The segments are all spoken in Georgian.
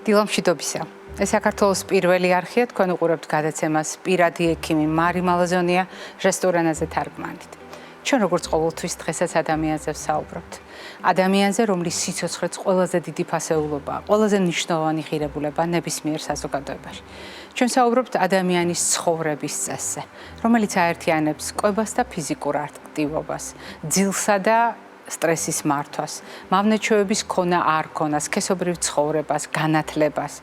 დილამშვიდობისა. ეს საქართველოს პირველი არხია, თქვენ უყურებთ გადაცემას პირადი ექიმი მარი მალაზონია რესტორანაზე თარგმანით. ჩვენ როგორც ყოველთვის დღესაც ადამიანზე ვსაუბრობთ. ადამიანზე, რომლის სიცოცხლეც ყველაზე დიდი ფასეულობაა, ყველაზე მნიშვნელოვანი ღირებულება ნებისმიერ საზოგადოებაში. ჩვენ საუბრობთ ადამიანის ცხოვრების წესზე, რომელიც აერთიანებს კვებას და ფიზიკურ აქტივობას, ძილსა და სტრესის მართვას, მავნეჩვეების ქონა არ ქონას, სქესობრივ ცხოვრებას, განათლებას,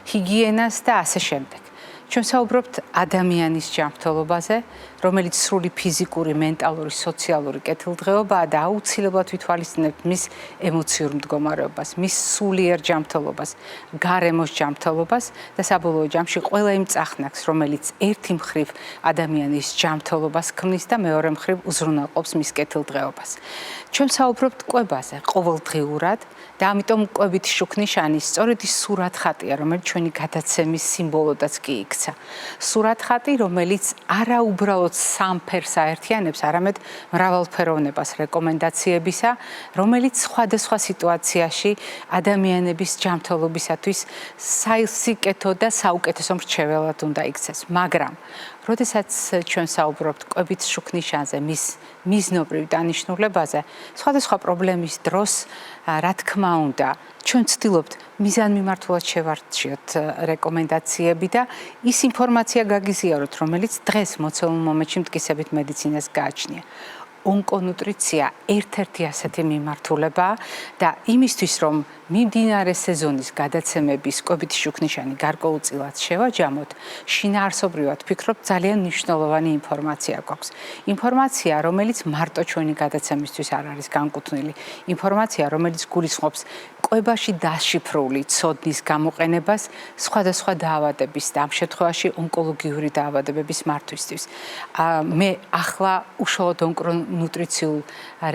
ჰიგიენას და ასე შემდეგ. ჩვენ საუბრობთ ადამიანის ჯანმრთელობაზე, რომელიც სრული ფიზიკური, მენტალური, სოციალური კეთილდღეობაა და აუცილებლად ვითვალისწინებთ მის ემოციურ მდგომარეობას, მის სულიერ ჯანმრთელობას, გარემოს ჯანმრთელობას და საბოლოო ჯამში ყველა იმ წახნაგს, რომელიც ერთი მხრივ ადამიანის ჯანმრთელობას ქმნის და მეორე მხრივ უზრუნველყოფს მის კეთილდღეობას. ჩვენ საუბრობთ კვებაზე ყოველდღიურად და ამიტომ კვებით შუქნიშანი სწორედ ის სურათხატია, რომელიც ჩვენი გადაცემის სიმბოლოდაც კი იქცა. სურათხატი, რომელიც არა უბრალოდ სამ ფერს აერთიანებს, არამედ მრავალფეროვნებას რეკომენდაციებისა, რომელიც სხვადასხვა სიტუაციაში ადამიანების ჯანმრთელობისათვის სასიკეთო და საუკეთესო მრჩეველად უნდა იქცეს. მაგრამ როდესაც ჩვენ საუბრობთ კვებით შუქნიშანზე, მის მიზნობრივ დანიშნულებაზე, სხვადასხვა პრობლემის დროს, რა თქმა უნდა, ჩვენ ვცდილობთ მიზანმიმართულად შევარჩიოთ რეკომენდაციები და ის ინფორმაცია გაგიზიაროთ, რომელიც დღეს მოცემულ მომენტში მტკიცებით მედიცინას გააჩნია. ონკონუტრიცია ერთ-ერთი ასეთი მიმართულებაა და იმისთვის, რომ მიმდინარე სეზონის გადაცემების კვებითი შუქნიშანი გარკვეულწილად შევაჯამოთ, შინაარსობრივად ვფიქრობ, ძალიან მნიშვნელოვანი ინფორმაცია გვაქვს. ინფორმაცია, რომელიც მარტო ჩვენი გადაცემისთვის არ არის განკუთვნილი. ინფორმაცია, რომელიც გულისხმობს კვებაში დაშიფრული ცოდნის გამოყენებას სხვადასხვა დაავადების და ამ შემთხვევაში ონკოლოგიური დაავადებების მართვისთვის. მე ახლა უშუალოდ ონკონუტრიციულ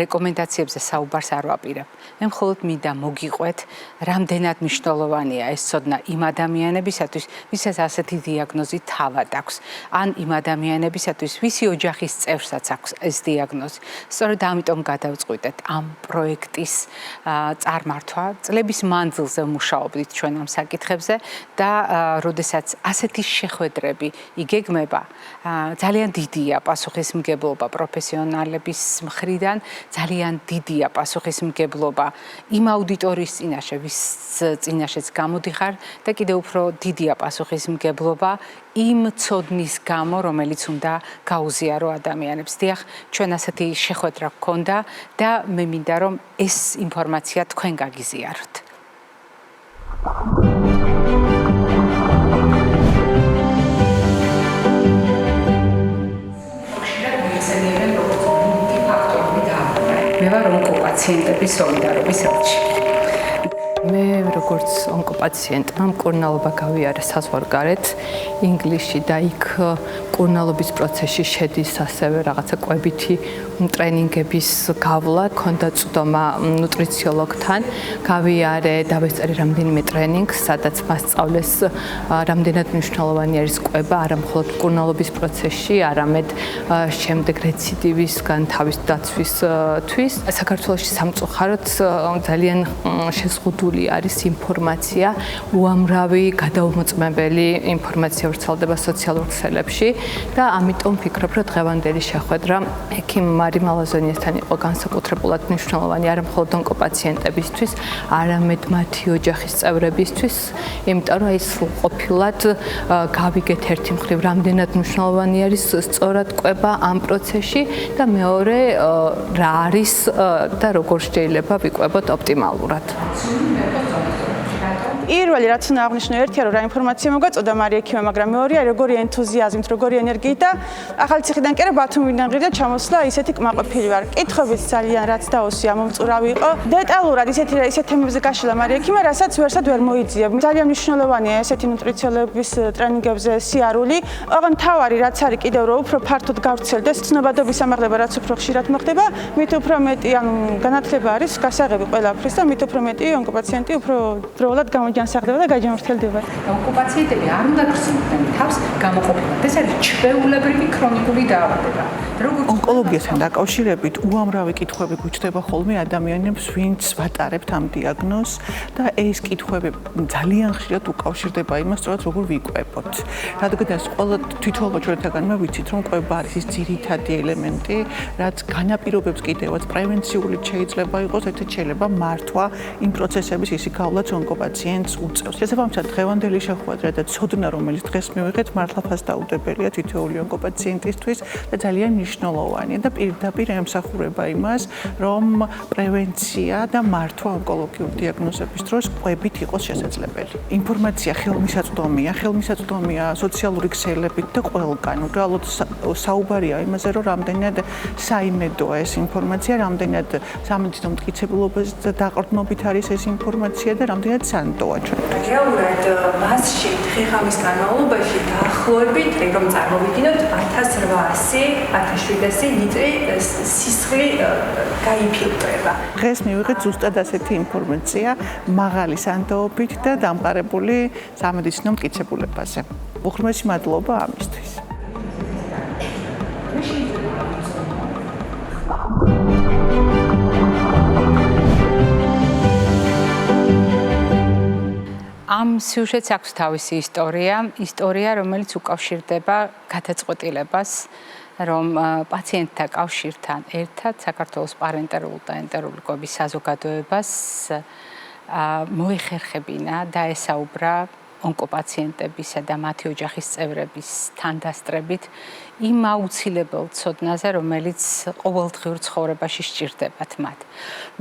რეკომენდაციებზე საუბარს არ ვაპირებ. მე მხოლოდ მინდა მოგიყვეთ, რამდენად მნიშვნელოვანია ეს ცოდნა იმ ადამიანებისათვის, ვისაც ასეთი დიაგნოზი თავად აქვს, ან იმ ადამიანებისათვის, ვისი ოჯახის წევრსაც აქვს ეს დიაგნოზი. სწორედ ამიტომ გადავწყვიტეთ ამ პროექტის წარმართვა. წლების მანძილზე ვმუშაობდით ჩვენ ამ საკითხებზე და როდესაც ასეთი შეხვედრები იგეგმება, ძალიან დიდია პასუხისმგებლობა პროფესიონალების მხრიდან, ძალიან დიდია პასუხისმგებლობა იმ აუდიტორიის წინაშე, ვის წინაშეც გამოდიხარ და კიდევ უფრო დიდია პასუხისმგებლობა იმ ცოდნის გამო, რომელიც უნდა გაუზიარო ადამიანებს. დიახ, ჩვენ ასეთი შეხვედრა გქონდა და მე მინდა რომ ეს ინფორმაცია თქვენ გაგიზიაროთ. მე ვარ ონკოპაციენტების სოლიდარობის ელჩი. მე როგორც ონკოპაციენტმა მკურნალობა გავიარე საზღვარგარეთ ინგლისში და იქ მკურნალობის პროცესში შედის ასევე რაღაცა კვებითი ტრენინგების გავლა, ქონდა წვდომა ნუტრიციოლოგთან, გავიარე, დავესწარი რამდენიმე ტრენინგს, სადაც მასწავლეს რამდენად მნიშვნელოვანი არის კვება, არა მხოლოდ მკურნალობის პროცესში, არამედ შემდეგ რეციდივისგან თავის დაცვისთვის. საქართველოში სამწუხაროდ ძალიან შეზღუდული არის ინფორმაცია, უამრავი გადაუმოწმებელი ინფორმაცია ვრცელდება სოციალურ ქსელებში და ამიტომ ვფიქრობ, რომ დღევანდელი შეხვედრა ექიმ მარი მალაზონიასთან იყო განსაკუთრებულად მნიშვნელოვანი არა მხოლოდ ონკოპაციენტებისთვის, არამედ მათი ოჯახის წევრებისთვის, იმიტომ რომ ის ყოფილად გავიგეთ ერთი მხრივ რამდენად მნიშვნელოვანი არის სწორად კვება ამ პროცესში და მეორე რა არის და როგორ შეიძლება ვიკვებოთ ოპტიმალურად. პირველი რაც უნდა აღნიშნო ერთია რომ რა ინფორმაცია მოგვაწოდა მარი ექიმმა, მაგრამ მეორეა როგორი ენთუზიაზმით, როგორი ენერგიით და ახალი ციხიდან კი რა ბათუმიდან ღირდა ჩამოსვლა ისეთი კმაყოფილი ვარ. კითხვებიც ძალიან რაც დაოსი ამომწურავი იყო. დეტალურად ისეთ თემებზე გაშლა მარი ექიმმა, რასაც ვერსად ვერ მოიძია. ძალიან მნიშვნელოვანია ესეთი ნუტრიციოლოგების ტრენინგებზე სიარული. ოღონდ თავარი რაც არის კიდევ რომ უფრო ფართოდ გავრცელდეს ცნობადობის ამაღლება, რაც უფრო ხშირად მოხდება, მით უფრო მეტი განათლება არის გასაღები ყველაფრის და მით უფრო მეტი ონკოპაციენტი უფრო დროულად გამოჯანმრთელდება. გაჯანსაღდება და გაჯანმრთელდება. ოკუპაციები არ უნდა გრძნობდნენ თავს გამოყოფილად. ეს არის ჩვეულებრივი ქრონიკული დაავადება. ონკოლოგიასთან დაკავშირებით უამრავი კითხვები გვიჩნდება ხოლმე ადამიანებს, ვინც ვატარებთ ამ დიაგნოზს და ეს კითხვები ძალიან ხშირად უკავშირდება იმას, როგორ ვიკვებოთ. რადგანაც ყველა თვითონაც ჩვენთაგანმა ვიცით, რომ კვება არის ის ძირითადი ელემენტი, რაც განაპირობებს კიდევაც პრევენციული შეიძლება იყოს, ერთ-ერთი შეიძლება მართვა იმ პროცესების ისი გავლაც ონკოპაციენტს უწევს. შესაბამისად, დღევანდელი შეხვედრა და ცოდნა, რომელიც დღეს მივიღეთ, მართლა ფასდაუდებელია თითოეული ონკოპაციენტისთვის და ძალიან მნიშვნელოვანია და პირდაპირ ემსახურება იმას, რომ პრევენცია და მართვა ონკოლოგიურ დიაგნოზების დროს კვებით იყოს შესაძლებელი. ინფორმაცია ხელმისაწვდომია სოციალური ქსელებით და ყველგან. უბრალოდ საუბარია იმაზე, რომ რამდენად საიმედოა ეს ინფორმაცია, რამდენად სამედიცინო მტკიცებულობაზე დაყრდნობით არის ეს ინფორმაცია და რამდენად სანდოა ჩვენთვის. რეალურად მასში დღე-ღამის განმავლობაში დაახლოებით, რომ წარმოვიდგინოთ 1800-1700 ლიტრი სისხლი გაიფილტრება. დღეს მივიღეთ ზუსტად ასეთი ინფორმაცია, მაღალი სანდოობით და დამყარებული სამედიცინო მტკიცებულებაზე. უღრმესი მადლობა ამისთვის. ამ სიუჟეტს აქვს თავისი ისტორია, რომელიც უკავშირდება გადაწყვეტილებას, რომ პაციენტთა კავშირთან ერთად საქართველოს პარენტერული და ენტერული კვების საზოგადოებას მოეხერხებინა და ესაუბრა ონკოპაციენტებისა და მათი ოჯახის წევრების თანდასწრებით იმ აუცილებელ ცოდნაზე, რომელიც ყოველდღიურ ცხოვრებაში სჭირდებათ მათ.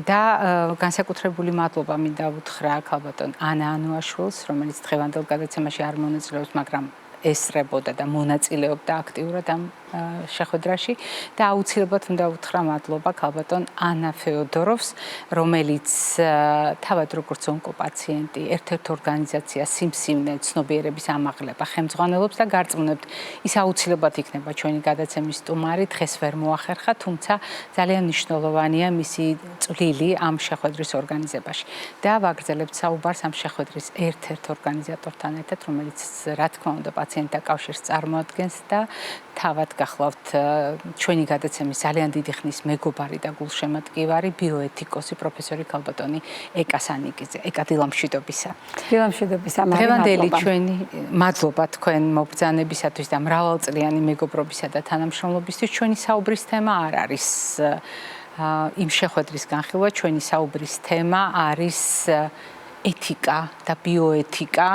და განსაკუთრებული მადლობა მინდა უთხრა ქალბატონ ანა ანუაშვილს, რომელიც დღევანდელ გადაცემაში არ მონაწილეობს, მაგრამ ესწრებოდა და მონაწილეობდა აქტიურად ამ შეხვედრაში და აუცილებლად უნდა უთხრა მადლობა ქალბატონ ანა ფეოდოროვს, რომელიც თავად როგორც ონკოპაციენტი ერთ-ერთ ორგანიზაციას სიმსივნე ცნობიერების ამაღლება ხელმძღვანელობს და გარწმუნებთ, ის აუცილებლად იქნება ჩვენი გადაცემის სტუმარი, დღეს ვერ მოახერხა, თუმცა ძალიან მნიშვნელოვანია მისი წვლილი ამ შეხვედრის ორგანიზებაში. და ვაგრძელებთ საუბარს ამ შეხვედრის ერთ-ერთ ორგანიზატორთან ერთად, რომელიც რა თქმა უნდა პაციენტთა კავშირს წარმოადგენს და თავად გახლავთ ჩვენი გადაცემის ძალიან დიდი ხნის მეგობარი და გულშემატკივარი ბიოეთიკოსი პროფესორი ქალბატონი ეკა სანიკიძე. ეკა დილამშვიდობისა. დილამშვიდობისა. დღევანდელი ჩვენი მადლობა თქვენ მობრძანებისათვის და მრავალწლიანი მეგობრობისა და თანამშრომლობისთვის. ჩვენი საუბრის თემა არ არის იმ შეხვედრის განხილვა, ჩვენი საუბრის თემა არის ეთიკა და ბიოეთიკა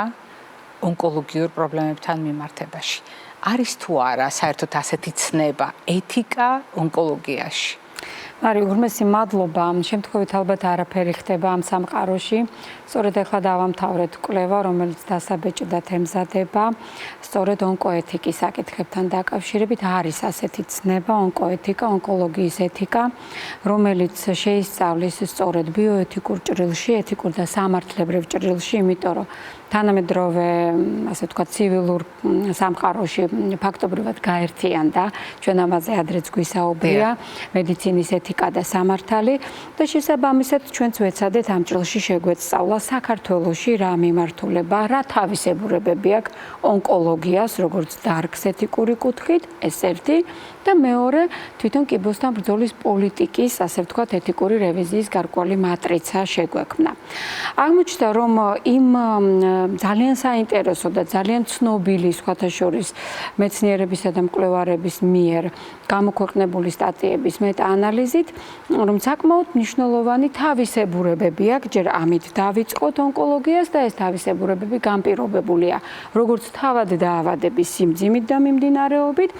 ონკოლოგიურ პრობლემებთან მიმართებაში. არის თუ არა საერთოდ ასეთი ცნება ეთიკა ონკოლოგიაში? მარი, უღრმესი მადლობა. ამ შემთხვევით ალბათ არაფერი ხდება ამ სამყაროში. სწორედ ახლა დავამთავრეთ კვლევა, რომელიც დასაბეჭდად ემზადება. სწორედ ონკოეთიკის საკითხებთან დაკავშირებით არის ასეთი ცნება, ონკოეთიკა, ონკოლოგიის ეთიკა, რომელიც შეისწავლის სწორედ ბიოეთიკურ ჭრილში, ეთიკურ და სამართლებრივ ჭრილში, იმიტომ რომ თანამედროვე, ასე ვთქვათ, ცივილურ სამყაროში ფაქტობრივად გაერთიანდა, ჩვენ ამაზე ადრეც გვისაუბრია, მედიცინის ეთიკა და სამართალი და შესაბამისად ჩვენც ვეცადეთ ამ ჭრილში შეგვეწსავლა საქართველოში რა მიმართულება, რა თავისებურებები აქვს ონკოლოგიას, როგორც დარგს ეთიკური კუთხით, ეს ერთი და მეორე თვითონ კიბოსთან ბრძოლის პოლიტიკის, ასე ვთქვათ, ეთიკური რევიზიის გარკვეული მატრიცა შეგვექმნა. აღმოჩნდა, რომ იმ ძალიან საინტერესო და ძალიან ცნობილი სხვათა შორის მეცნიერებისა და მკვლევარების მიერ გამოქვეყნებული სტატიების მეტაანალიზით, რომ საკმაოდ მნიშვნელოვანი თავისებურებები აქვს, ჯერ ამით დავიწყოთ ონკოლოგიას და ეს თავისებურებები განპირობებულია როგორც თავად დაავადების სიმძიმით და მიმდინარეობით,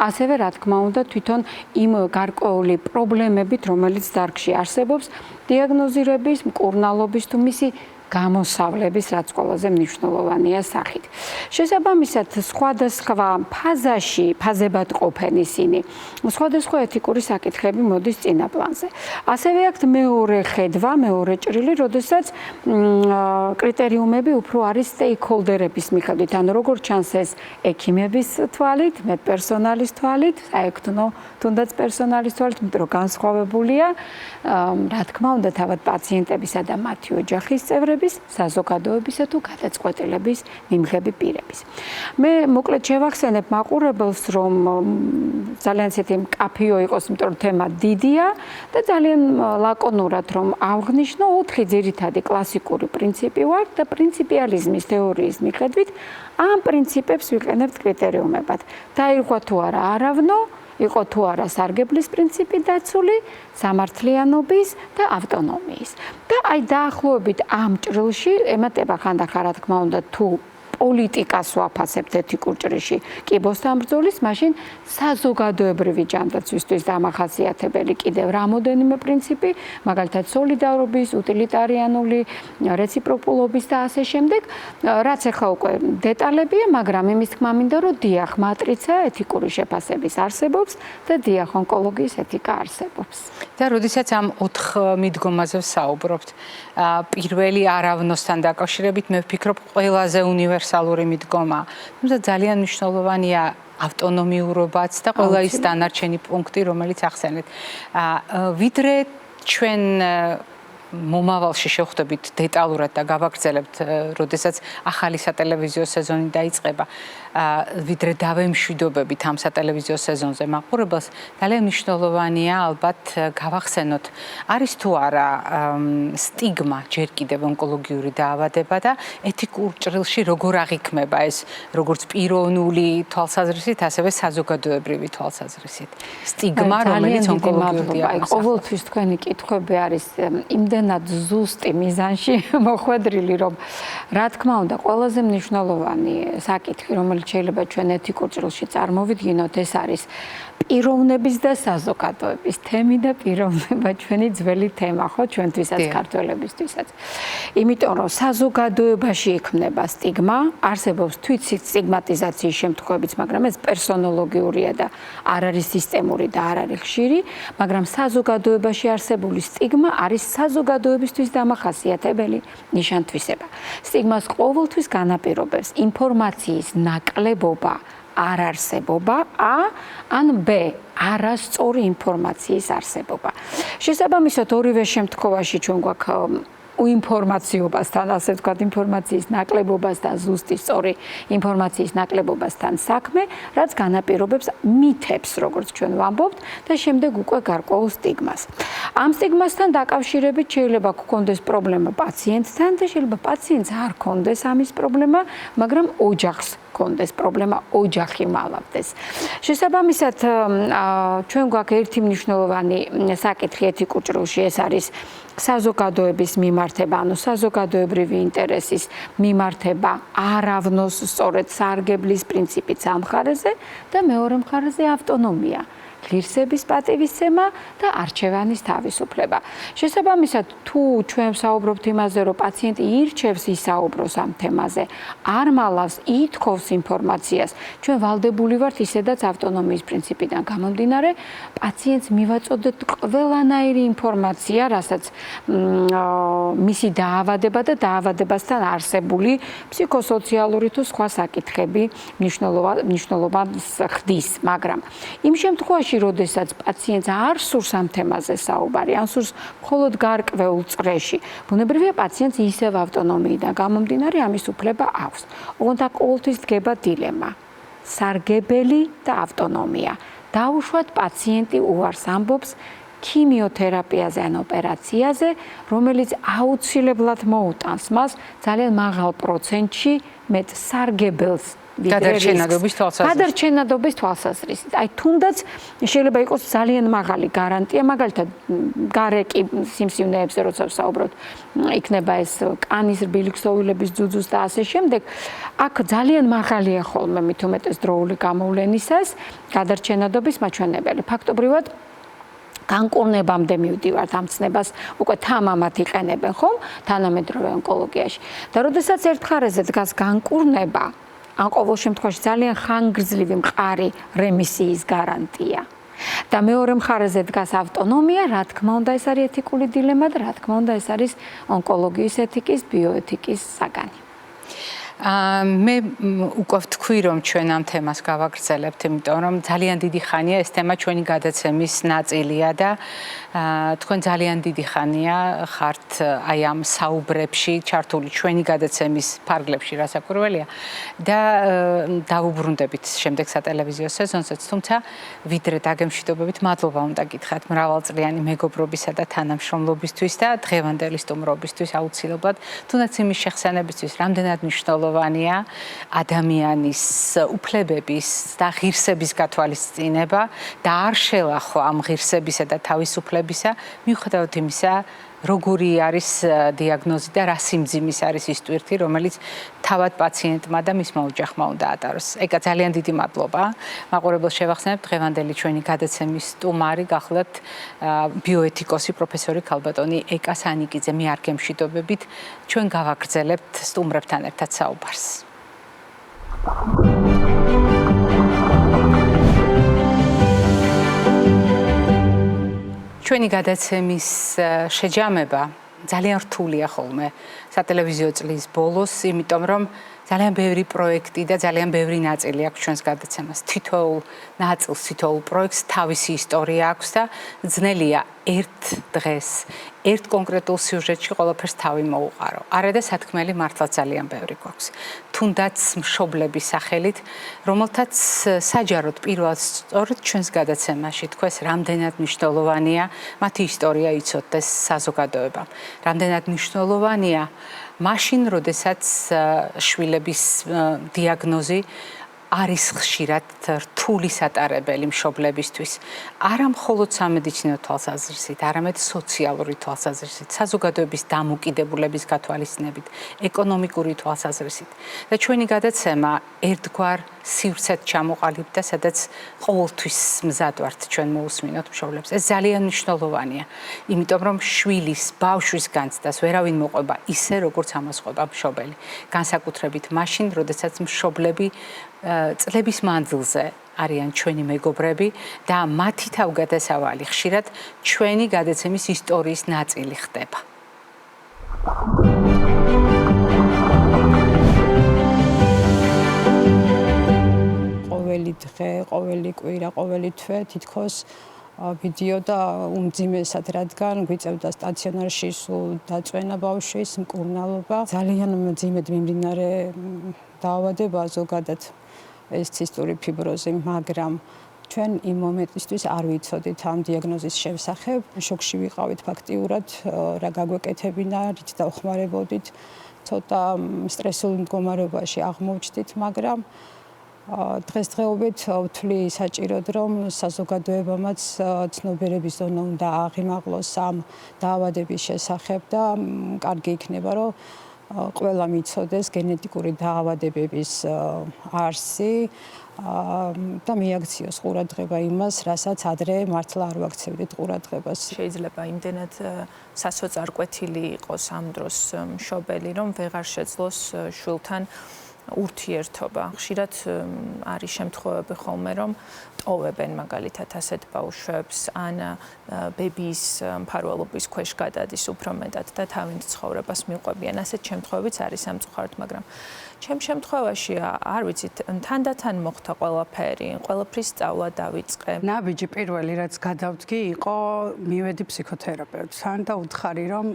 ასევე რა თქმა უნდა თვითონ იმ გარკვეული პრობლემებით, რომელიც დარგში არსებობს, დიაგნოზირების, მკურნალობის თუ მისი გამოსავლების, რაც ყველაზე მნიშვნელოვანია სახით. შესაბამისად, სხვადასხვა ფაზებად ყოფენ ისინი. სხვადასხვა ეთიკური საკითხები მოდის წინა პლანზე. ასევე აქვს მეორე ხედვა, მეორე ჭრილი, როდესაც კრიტერიუმები უფრო არის სტეიქჰოლდერების მიხედვით, ანუ როგორც ჩანს ეს ექიმების თვალით, მედპერსონალის თვალით, საექთნო თუნდაც პერსონალის თვალით, მაგრამ განსხვავებულია, რა თქმა უნდა, თავად პაციენტებისა და მათი ოჯახის წევრების პირების, საზოგადოებისა თუ გადაწყვეტილების მიმღები პირების. მე მოკლედ შევახსენებ მაყურებელს, რომ ძალიან ისეთი მკაფიო იყოს, იმიტომ რომ თემა დიდია და ძალიან ლაკონურად რომ აღნიშნო 4 ძირითადი კლასიკური პრინციპი ვართ და პრინციპიალიზმის თეორიის მიხედვით ამ პრინციპებს ვიყენებთ კრიტერიუმებად. დაირღვა თუ არა არავნო, იყო თუ არა სარგებლის პრინციპი დაცული, სამართლიანობის და ავტონომიის. და აი დაახლოებით ამ ჭრილში ემატება ხანდახან რა თქმა უნდა თუ პოლიტიკას ვაფასებთ ეთიკურ ჭრილში კიბოსთან ბრძოლის, მაშინ საზოგადოებრივი ჯანდაცვისთვის დამახასიათებელი კიდევ რამოდენიმე პრინციპი, მაგალითად სოლიდარობის, უტილიტარიანული, რეციპროკულობის და ასე შემდეგ, რაც ახლა უკვე დეტალებია, მაგრამ იმის თქმა მინდა, რომ დიახ, მატრიცა ეთიკური შეფასების არსებობს და დიახ, ონკოლოგიის ეთიკა არსებობს. და როდესაც ამ 4 მიდგომაზე ვსაუბრობთ, პირველი არავნოსთან დაკავშირებით მე ვფიქრობ ყველაზე უნივერსალური მიდგომა. თუმცა ძალიან მნიშვნელოვანია ავტონომიურობაც და ყველა ის დანარჩენი პუნქტი, რომელიც ახსენეთ. ვიდრე ჩვენ მომავალში შევხვდებით დეტალურად და გავაგრძელებთ, როდესაც ახალი სატელევიზიო სეზონი დაიწყება, ვიდრე დავემშვიდობებით ამ სატელევიზიო სეზონზე მაყურებელს, ძალიან მნიშვნელოვანია ალბათ გავახსენოთ, არის თუ არა სტიგმა ჯერ კიდევ ონკოლოგიური დაავადება და ეთიკურ ჭრილში როგორ აღიქმება ეს, როგორც პიროვნული თვალსაზრისით, ასევე საზოგადოებრივი თვალსაზრისით. სტიგმა, რომელიც ონკოლოგიური დიაგნოზს. ყოველთვის თქვენი კითხვები არის იმდენად ზუსტი მიზანში მოხვედრილი, რომ რა თქმა უნდა, ყველაზე მნიშვნელოვანი საკითხი, რომელიც შეიძლება ჩვენ ეთიკურ ჭრილში წარმოვიდგინოთ, ეს არის პიროვნების და საზოგადოების თემი და პიროვნება ჩვენი ძველი თემა, ხო, ჩვენთვისაც ქართველებისთვისაც. იმიტომ რომ საზოგადოებაში იქმნება სტიგმა, არსებობს თვითსით სტიგმატიზაციის შემთხვევებიც, მაგრამ ეს პერსონოლოგიურია და არ არის სისტემური და არ არის ხშირი, მაგრამ საზოგადოებაში არსებული სტიგმა არის საზოგადოებისთვის დამახასიათებელი ნიშან-თვისება. სტიგმას ყოველთვის განაპირობებს ინფორმაციის ნაკლებობა, არ არსებობა, ან B, არასწორი ინფორმაციის არსებობა. შესაბამისად, ორივე შემთხვევაში ჩვენ გვაქვს უინფორმაციობასთან, ასე ვთქვათ, ინფორმაციის ნაკლებობასთან, ზუსტი სწორი ინფორმაციის ნაკლებობასთან საქმე, რაც განაპირობებს მითებს, როგორც ჩვენ ვამბობთ, და შემდეგ უკვე გარკვეულ სტიგმას. ამ სტიგმასთან დაკავშირებით შეიძლება გქონდეს პრობლემა პაციენტთან და შეიძლება პაციენტს არ ქონდეს ამის პრობლემა, მაგრამ ოჯახს კონდეს პრობლემა, ოჯახი მალავდეს. შესაბამისად, ჩვენ გვაქვს ერთი მნიშვნელოვანი საკითხი ეთიკურ ჭრილში, ეს არის საზოგადოების მიმართება, ანუ საზოგადოებრივი ინტერესის მიმართება არავნოს სწორედ სარგებლის პრინციპით ამ მხარეზე და მეორე მხარეზე ავტონომია. ღირსების პატივისცემა და არჩევანის თავისუფლება. შესაბამისად, თუ ჩვენ ვსაუბრობთ იმაზე, რომ პაციენტი ირჩევს ისაუბროს ამ თემაზე, არ მალავს, ითხოვს ინფორმაციას, ჩვენ ვალდებული ვართ ისედაც ავტონომიის პრინციპიდან გამომდინარე, პაციენტს მივაწოდეთ ყველანაირი ინფორმაცია, რასაც მისი დაავადება და დაავადებასთან არსებული ფსიქოსოციალური თუ სხვა საკითხები მნიშვნელობას ხდის, მაგრამ იმ შემთხვევაში როდესაც პაციენტს არ სურს ამ თემაზე საუბარი, ან სურს მხოლოდ გარკვეულ წრეში, ბუნებრივია პაციენტს ისევ ავტონომიიდან გამომდინარე ამის უფლება აქვს. ოღონდ აქ ყოველთვის დგება დილემა: სარგებელი და ავტონომია. დაუშვათ პაციენტი უარს ამბობს ქიმიოთერაპიაზე ან ოპერაციაზე, რომელიც აუცილებლად მოუტანს მას ძალიან მაღალ პროცენტში მეტ სარგებელს გადარჩენადობის თვალსაზრისით. აი თუნდაც შეიძლება იყოს ძალიან მაღალი გარანტია, მაგალითად გარეკი სიმსივნეებზე როცა ვსაუბრობთ, იქნება ეს კანის რბილი ქსოვილების ძუძუს და ასე შემდეგ. აქ ძალიან მაღალია ხოლმე მით უმეტეს დროული გამოვლენისას გადარჩენადობის მაჩვენებელი. ფაქტობრივად განკურნებამდე მივდივართ ამ ცნებას, უკვე თამამად იყენებენ ხომ თანამედროვე ონკოლოგიაში. და როდესაც ერთ მხარეზე დგას განკურნება, ან ყოველ შემთხვევაში ძალიან ხანგრძლივი მყარი რემისიის გარანტია. და მეორე მხარეზე დგას ავტონომია, რა თქმა უნდა ეს არის ეთიკური დილემა და რა თქმა უნდა ეს არის ონკოლოგიის ეთიკის, ბიოეთიკის საგანი. მე უკვე ვთქვი, რომ ჩვენ ამ თემას გავაგრძელებთ, იმიტომ რომ ძალიან დიდი ხანია ეს თემა ჩვენი გადაცემის ნაწილია და თქვენ ძალიან დიდი ხანია ხართ აი ამ საუბრებში ჩართული ჩვენი გადაცემის ფარგლებში, რასაკვირველია და დავუბრუნდებით შემდეგ სატელევიზიო სეზონსაც, თუმცა ვიდრე დაგემშვიდობებით, მადლობა უნდა გითხრათ მრავალწლიანი მეგობრობისა და თანამშრომლობისთვის და დღევანდელი სტუმრობისთვის აუცილებლად, თუნდაც იმის შეხსენებისთვის, რამდენად მნიშვნელოვანია ადამიანის უფლებების და ღირსების გათვალისწინება და არ შელახო ამ ღირსებისა და თავისუფლებისა, მიუხედავად იმისა, როგორი არის დიაგნოზი და რა სიმძიმის არის ის ტვირთი, რომელიც თავად პაციენტმა და მისმა ოჯახმა უნდა ატაროს. ეკა ძალიან დიდი მადლობა. მაყურებელს შევახსენებ, დღევანდელი ჩვენი გადაცემის სტუმარი გახლდათ ბიოეთიკოსი პროფესორი ქალბატონი ეკა სანიკიძე. მე არ გემშვიდობებით, ჩვენ გავაგრძელებთ სტუმრებთან ერთად საუბარს. ჩვენი გადაცემის შეჯამება ძალიან რთულია ხოლმე სატელევიზიო წლის ბოლოს, იმიტომ რომ ძალიან ბევრი პროექტი და ძალიან ბევრი ნაწილი აქვს ჩვენს გადაცემას. თითოეულ ნაწილს, თითოეულ პროექტს თავისი ისტორია აქვს და ძნელია ერთ დღეს, ერთ კონკრეტულ სიუჟეტში ყველაფერს თავი მოუყარო. არადა სათქმელი მართლაც ძალიან ბევრი გვაქვს. თუნდაც მშობლების სახელით, რომელთაც საჯაროდ პირველად სწორედ ჩვენს გადაცემაში თქვეს, რამდენად მნიშვნელოვანია მათი ისტორია იცოდეს საზოგადოებამ. რამდენად მნიშვნელოვანია მაშინ, როდესაც შვილების დიაგნოზი არის ხშირად რთული სატარებელი მშობლებისთვის. არა მხოლოდ სამედიცინო თვალსაზრისით, არამედ სოციალური თვალსაზრისით, საზოგადოების დამოკიდებულების გათვალისწინებით, ეკონომიკური თვალსაზრისით. და ჩვენი გადაცემა ერთგვარ სივრცეთ ჩამოყალიბდა, სადაც ყოველთვის მზად ვართ ჩვენ მოусმინოთ მშობლებს. ეს ძალიან მნიშვნელოვანია, იმიტომ რომ შვილის, ბავშვის განცდას ვერავინ მოყვება ისე, როგორც ამას ყვება მშობელი. განსაკუთრებით მაშინ, როდესაც მშობლები წლების მანძილზე არიან ჩვენი მეგობრები და მათი თავგადასავალი ხშირად ჩვენი გადაცემის ისტორიის ნაწილი ხდება. ყოველი დღე, ყოველი კვირა, ყოველი თვე თითქოს ვიდიოდა უმძიმესად, რადგან გვიწევდა სტაციონარში სულ დაწვენა ბავშვის, მკურნალობა. ძალიან მძიმედ მიმდინარე დაავადება ზოგადად ეს ცისტური ფიბროზი, მაგრამ ჩვენ იმ მომენტისთვის არ ვიცოდით ამ დიაგნოზის შესახებ. შოკში ვიყავით ფაქტიურად, რა გაგვეკეთებინა, რით დავხმარებოდით. ცოტა სტრესულ მდგომარეობაში აღმოჩნდით, მაგრამ დღესდღეობით ვთვლი საჭიროდ, რომ საზოგადოებამაც ცნობიერების ზონა უნდა აღიმაღლოს ამ დაავადების შესახებ და კარგი იქნება, რომ ყველა მიცოდეს გენეტიკური დაავადებების არსი და მიაქციოს ყურადღება იმას, რასაც ადრე მართლა არ ვაქცევდით ყურადღებას. შეიძლება იმდენად სასოწარკვეთილი იყოს ამ დროს მშობელი, რომ ვეღარ შეძლოს შვილთან ურთიერთობა. ხშირად არის შემთხვევები ხოლმე, რომ ტოვებენ მაგალითად ასეთ ბავშვებს, ან ბებიის მფარველობის ქვეშ გადადის უფრო მეტად და თავის ცხოვრებას მიყვებიან. ასეთ შემთხვევებიც არის სამწუხაროდ, მაგრამ ჩემ შემთხვევაში არ ვიცით, თანდათან მოხდა ყველაფერი, ყველაფრის სწავლა დავიწყე. ნაბიჯი პირველი რაც გადავდგი იყო მივედი ფსიქოთერაპევტთან და უთხარი რომ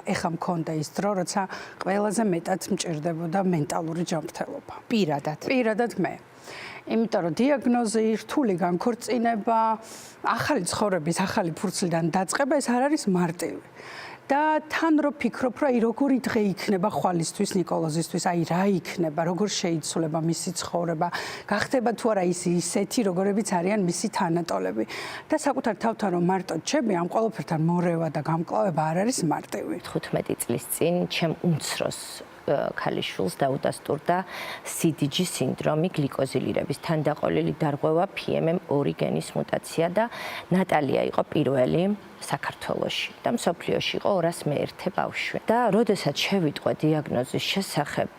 ეხა მქონდა ის დრო, როცა ყველაზე მეტად მჭირდებოდა მენტალური ჯანმრთელობა. პირადად მე. იმიტომ რომ დიაგნოზი, რთული განქორწინება, ახალი ცხოვრების, ახალი ფურცლიდან დაწყება ეს არ არის მარტივი. და თან რო ფიქრობ, რომ აი როგორი დღე იქნება ხვალისთვის, ნიკოლოზისთვის, აი რა იქნება, როგორ შეიცვლება მისი ცხოვრება, გახდება თუ არა ისეთი, როგორებიც არიან მისი თანატოლები. და საკუთარ თავთან რომ მარტო ჩები, ამ ყველაფერთან მორევა და გამკლავება არ არის მარტივი. 15 წლის წინ ჩემ უმცროს ქალიშვილს დაუდასტურდა CDG სინდრომი, გლიკოზილირების თანდაყოლილი დარღვევა, PMM2 გენის მუტაცია და ნატალია იყო პირველი საქართველოში და მსოფლიოში იყო 201 ბავშვი. და როდესაც შევიტყვე დიაგნოზის შესახებ,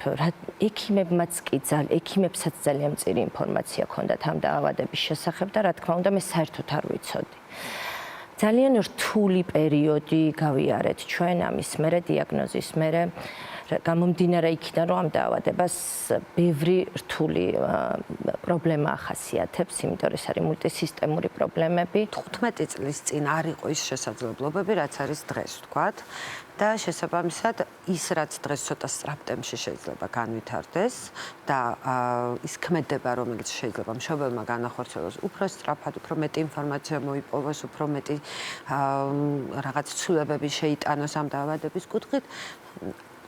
ექიმებსაც ძალიან მწირი ინფორმაცია ჰქონდათ ამ დაავადების შესახებ და რა თქმა უნდა მე საერთოდ არ ვიცოდი. ძალიან რთული პერიოდი გავიარეთ ჩვენ ამის მერე, დიაგნოზის მერე. გამომდინარე იქიდან, რომ ამ დაავადებას ბევრი რთული პრობლემა ახასიათებს, იმიტომ რომ ეს არის მულტისისტემური პრობლემები. 15 წლის წინ არ იყო ის შესაძლებლობები, რაც არის დღეს, ვთქვათ. და შესაბამისად ის რაც დღეს ცოტა სწრაფ ტემპში შეიძლება განვითარდეს და ის ქმედება რომელიც შეიძლება მშობელმა განახორციელოს უფრო სწრაფად, უფრო მეტი ინფორმაცია მოიპოვოს, უფრო მეტი რაღაც ცვლილებები შეიტანოს ამ დაავადების კუთხით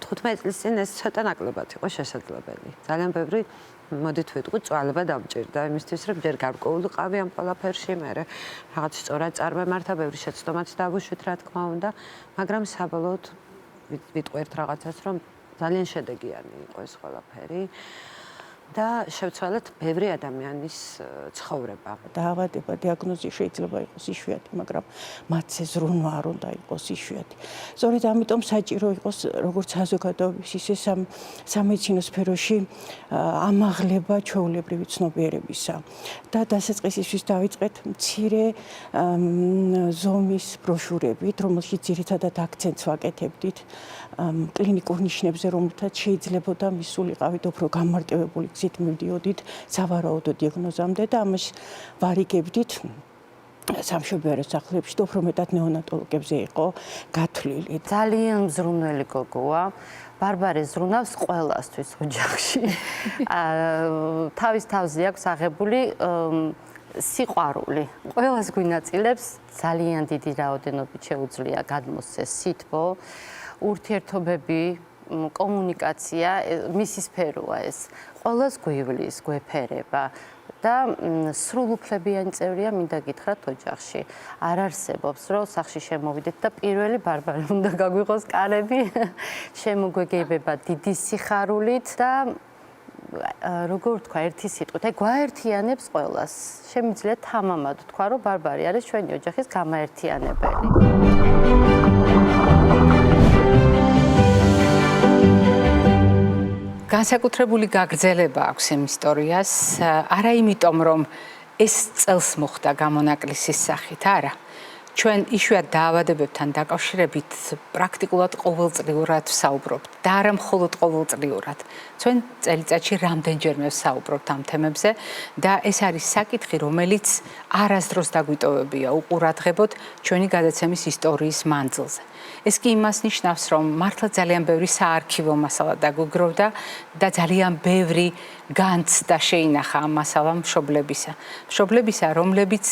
15 წლის წინ ეს ცოტა ნაკლებად იყო შესაძლებელი. ძალიან ბევრი მოდით ვიტყვი წვალება დამჭირდა იმისთვის რომ ჯერ გარკვეულიყავი ამ ყველაფერში, მე რაღაც სწორად წარმემართა, ბევრი შეცდომაც დავუშვით რა თქმა უნდა, მაგრამ საბოლოოდ ვიტყვი ერთ რაღაცას რომ ძალიან შედეგიანი იყო ეს ყველაფერი და შევცვალეთ ბევრი ადამიანის ცხოვრება. დაავადება, დიაგნოზი შეიძლება იყოს იშვიათი, მაგრამ მათზე ზრუნვა არ უნდა იყოს იშვიათი. სწორედ ამიტომ საჭირო იყოს როგორც საზოგადოების, ისე სამედიცინო სფეროში ამაღლება ჩვეულებრივი ცნობიერებისა. და დასაწყისისთვის დავიწყეთ მცირე ზომის ბროშურებით, რომელშიც ძირითადად აქცენტს ვაკეთებდით კლინიკურ ნიშნებზე, რომელთაც შეიძლებოდა მისულიყავით უფრო გამარტივებული გზით მივდიოდით სავარაუდო დიაგნოზამდე და ამას ვარიგებდით სამშობიარო სახლებში და უფრო მეტად ნეონატოლოგებზე იყო გათვლილი. ძალიან მზრუნველი გოგოა. ბარბარე ზრუნავს ყველასთვის ოჯახში. თავის თავზე აქვს აღებული სიყვარული. ყველას გვინაწილებს ძალიან დიდი რაოდენობით შეუძლია გადმოსცეს სითბო, ურთიერთობები, კომუნიკაცია, მისი სფეროა ეს. ყველას გვივლის, გვეფერება და სრულუფლებიანი წევრია მინდა გითხრათ ოჯახში. არ არსებობს, რომ სახლში შემოვიდეთ და პირველი ბარბარე უნდა გაგვიყოს კარები, შემოგვეგებება დიდი სიხარულით და როგორ ვთქვა, ერთი სიტყვით, აი გვაერთიანებს ყველას. შემიძლია თამამად ვთქვა, რომ ბარბარე არის ჩვენი ოჯახის გამაერთიანებელი. განსაკუთრებული გაგრძელება აქვს იმ ისტორიას, არა იმიტომ, რომ ეს წელს მოხდა გამონაკლისის სახით, არა. ჩვენ იშვიათ დაავადებებთან დაკავშირებით პრაქტიკულად ყოველწლიურად ვსაუბრობთ და არა მხოლოდ ყოველწლიურად. ჩვენ წელიწადში რამდენჯერმე ვსაუბრობთ ამ თემებზე და ეს არის საკითხი, რომელიც არასდროს დაგვიტოვებია უყურადღებოდ ჩვენი გადაცემის ისტორიის მანძილზე. ეს კი იმას ნიშნავს, რომ მართლა ძალიან ბევრი საარქივო მასალა დაგვიგროვდა და ძალიან ბევრი განცდა შეინახა ამ მასალამ მშობლებისა, რომლებიც